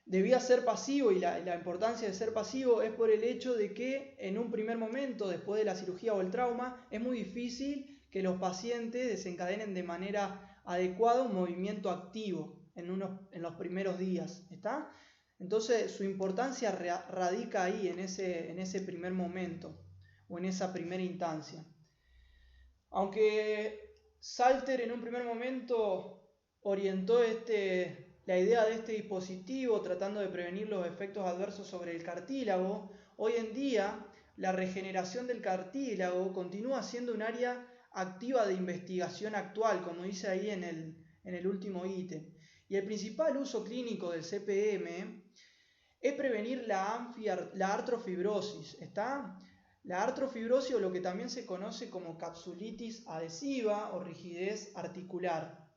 Debía ser pasivo, y la importancia de ser pasivo es por el hecho de que en un primer momento, después de la cirugía o el trauma, es muy difícil que los pacientes desencadenen de manera adecuada un movimiento activo en los primeros días, ¿está? Entonces su importancia radica ahí, en ese primer momento o en esa primera instancia. Aunque Salter en un primer momento orientó la idea de este dispositivo tratando de prevenir los efectos adversos sobre el cartílago, hoy en día la regeneración del cartílago continúa siendo un área activa de investigación actual, como dice ahí en el último ítem. Y el principal uso clínico del CPM es prevenir la artrofibrosis, ¿está? La artrofibrosis, o lo que también se conoce como capsulitis adhesiva o rigidez articular,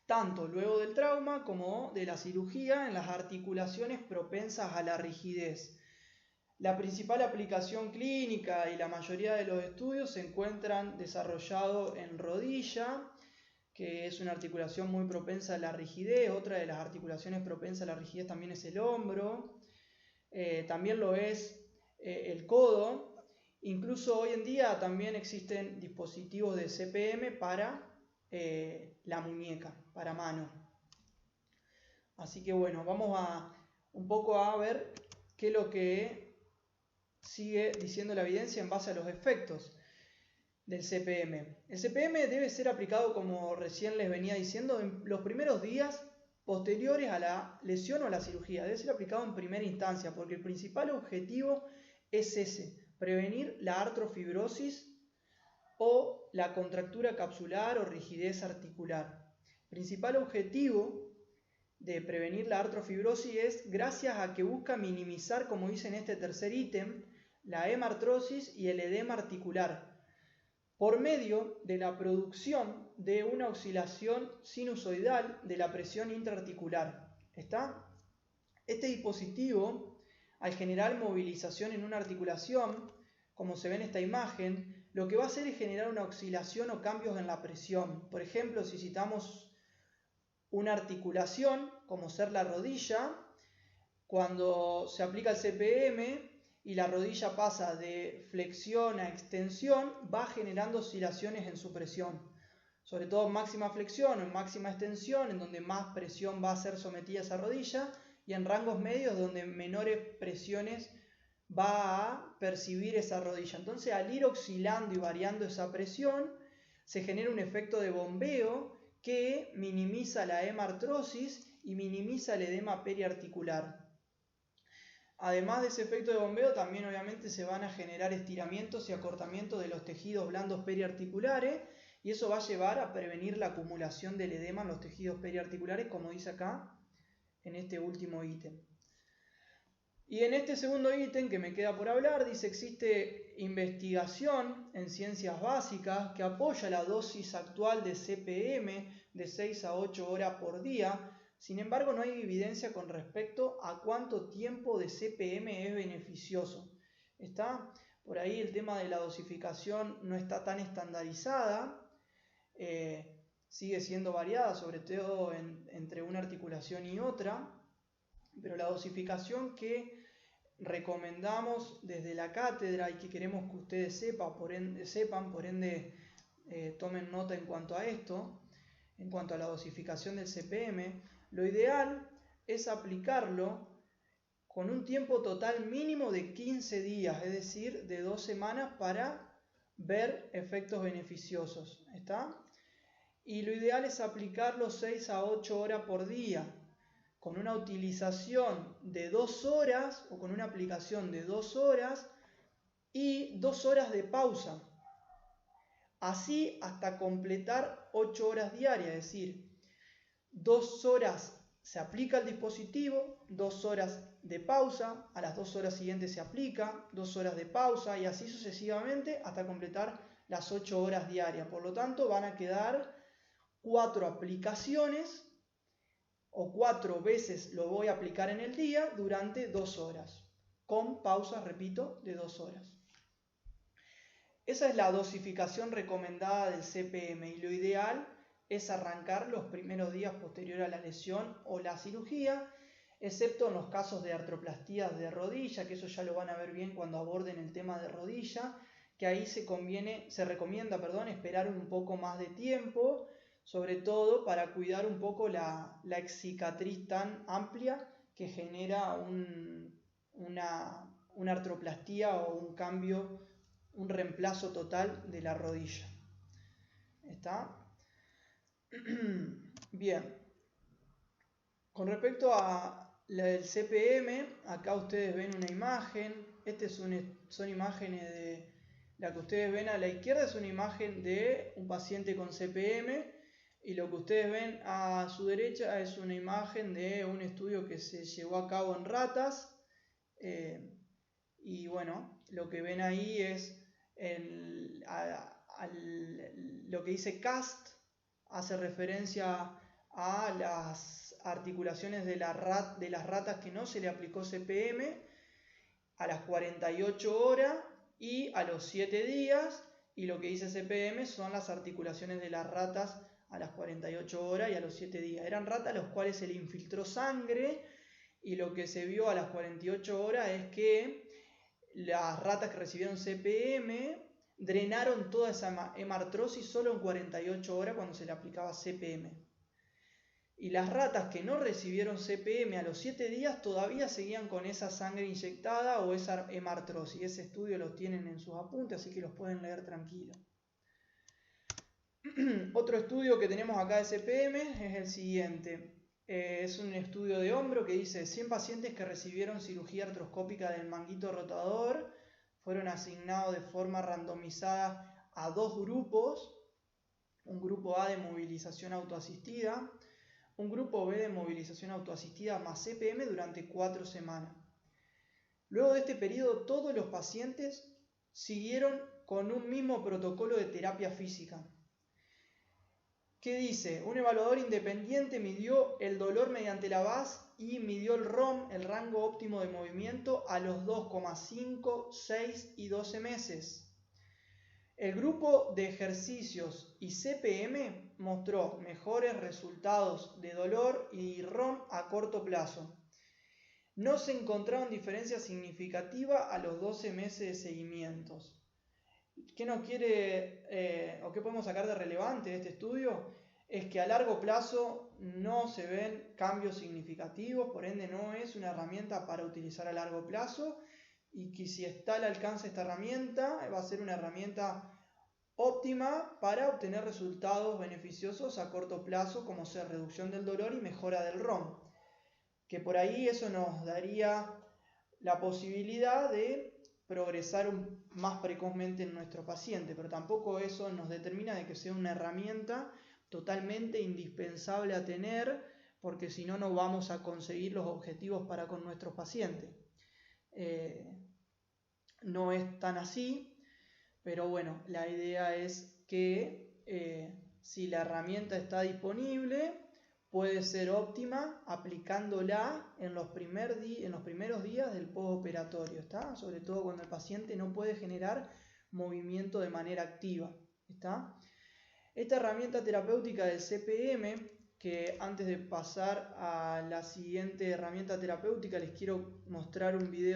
tanto luego del trauma como de la cirugía en las articulaciones propensas a la rigidez. La principal aplicación clínica y la mayoría de los estudios se encuentran desarrollados en rodilla, que es una articulación muy propensa a la rigidez. Otra de las articulaciones propensas a la rigidez también es el hombro, también lo es el codo. Incluso hoy en día también existen dispositivos de CPM para la muñeca, para mano. Así que bueno, vamos un poco a ver qué es lo que sigue diciendo la evidencia en base a los efectos del CPM. El CPM debe ser aplicado, como recién les venía diciendo, en los primeros días posteriores a la lesión o a la cirugía. Debe ser aplicado en primera instancia, porque el principal objetivo es ese: prevenir la artrofibrosis o la contractura capsular o rigidez articular. El principal objetivo de prevenir la artrofibrosis es gracias a que busca minimizar, como dice en este tercer ítem, la hemartrosis y el edema articular, por medio de la producción de una oscilación sinusoidal de la presión intraarticular. ¿Está? Este dispositivo, al generar movilización en una articulación, como se ve en esta imagen, lo que va a hacer es generar una oscilación o cambios en la presión. Por ejemplo, si citamos una articulación, como ser la rodilla, cuando se aplica el CPM y la rodilla pasa de flexión a extensión, va generando oscilaciones en su presión, sobre todo en máxima flexión o en máxima extensión, en donde más presión va a ser sometida a esa rodilla, y en rangos medios donde menores presiones va a percibir esa rodilla. Entonces, al ir oscilando y variando esa presión, se genera un efecto de bombeo que minimiza la hemartrosis y minimiza el edema periarticular. Además de ese efecto de bombeo, también obviamente se van a generar estiramientos y acortamientos de los tejidos blandos periarticulares, y eso va a llevar a prevenir la acumulación del edema en los tejidos periarticulares, como dice acá en este último ítem. Y en este segundo ítem que me queda por hablar, dice existe investigación en ciencias básicas que apoya la dosis actual de CPM de 6 a 8 horas por día. Sin embargo, no hay evidencia con respecto a cuánto tiempo de CPM es beneficioso. ¿Está? Por ahí el tema de la dosificación no está tan estandarizada, sigue siendo variada, sobre todo entre una articulación y otra, pero la dosificación que recomendamos desde la cátedra y que queremos que ustedes sepan, por ende tomen nota en cuanto a esto, en cuanto a la dosificación del CPM, lo ideal es aplicarlo con un tiempo total mínimo de 15 días, es decir, de 2 semanas para ver efectos beneficiosos. ¿Está? Y lo ideal es aplicarlo 6 a 8 horas por día, con una utilización de 2 horas o con una aplicación de 2 horas y 2 horas de pausa. Así hasta completar 8 horas diarias, es decir, 2 horas se aplica el dispositivo, 2 horas de pausa, a las 2 horas siguientes se aplica, 2 horas de pausa y así sucesivamente hasta completar las 8 horas diarias. Por lo tanto, van a quedar 4 aplicaciones o 4 veces lo voy a aplicar en el día durante 2 horas, con pausas, repito, de 2 horas. Esa es la dosificación recomendada del CPM y lo ideal es arrancar los primeros días posterior a la lesión o la cirugía, excepto en los casos de artroplastías de rodilla, que eso ya lo van a ver bien cuando aborden el tema de rodilla, que ahí se recomienda esperar un poco más de tiempo, sobre todo para cuidar un poco la excicatriz tan amplia que genera una artroplastía o un cambio, un reemplazo total de la rodilla. ¿Está? Bien. Con respecto a el CPM, acá ustedes ven una imagen. Son imágenes de la que ustedes ven a la izquierda, es una imagen de un paciente con CPM. Y lo que ustedes ven a su derecha es una imagen de un estudio que se llevó a cabo en ratas. Y bueno, lo que ven ahí es lo que dice CAST, hace referencia a las articulaciones de las ratas que no se le aplicó CPM a las 48 horas y a los 7 días. Y lo que dice CPM son las articulaciones de las ratas a las 48 horas y a los 7 días. Eran ratas a los cuales se le infiltró sangre y lo que se vio a las 48 horas es que las ratas que recibieron CPM drenaron toda esa hemartrosis solo en 48 horas cuando se le aplicaba CPM. Y las ratas que no recibieron CPM a los 7 días todavía seguían con esa sangre inyectada o esa hemartrosis. Ese estudio lo tienen en sus apuntes, así que los pueden leer tranquilos. Otro estudio que tenemos acá de CPM es el siguiente. Es un estudio de hombro que dice 100 pacientes que recibieron cirugía artroscópica del manguito rotador fueron asignados de forma randomizada a 2 grupos. Un grupo A de movilización autoasistida, un grupo B de movilización autoasistida más CPM durante 4 semanas. Luego de este periodo, todos los pacientes siguieron con un mismo protocolo de terapia física. ¿Qué dice? Un evaluador independiente midió el dolor mediante la VAS y midió el ROM, el rango óptimo de movimiento, a los 2,5, 6 y 12 meses. El grupo de ejercicios y CPM mostró mejores resultados de dolor y ROM a corto plazo. No se encontraron diferencias significativas a los 12 meses de seguimientos. ¿Qué nos quiere o qué podemos sacar de relevante de este estudio? Es que a largo plazo no se ven cambios significativos, por ende no es una herramienta para utilizar a largo plazo, y que si está al alcance de esta herramienta va a ser una herramienta óptima para obtener resultados beneficiosos a corto plazo, como ser reducción del dolor y mejora del ROM, que por ahí eso nos daría la posibilidad de progresar más precozmente en nuestro paciente, pero tampoco eso nos determina de que sea una herramienta totalmente indispensable a tener, porque si no, no vamos a conseguir los objetivos para con nuestros pacientes. No es tan así, pero bueno, la idea es que si la herramienta está disponible, puede ser óptima aplicándola en los primeros días del postoperatorio, ¿está? Sobre todo cuando el paciente no puede generar movimiento de manera activa, ¿está? Esta herramienta terapéutica del CPM, que antes de pasar a la siguiente herramienta terapéutica les quiero mostrar un video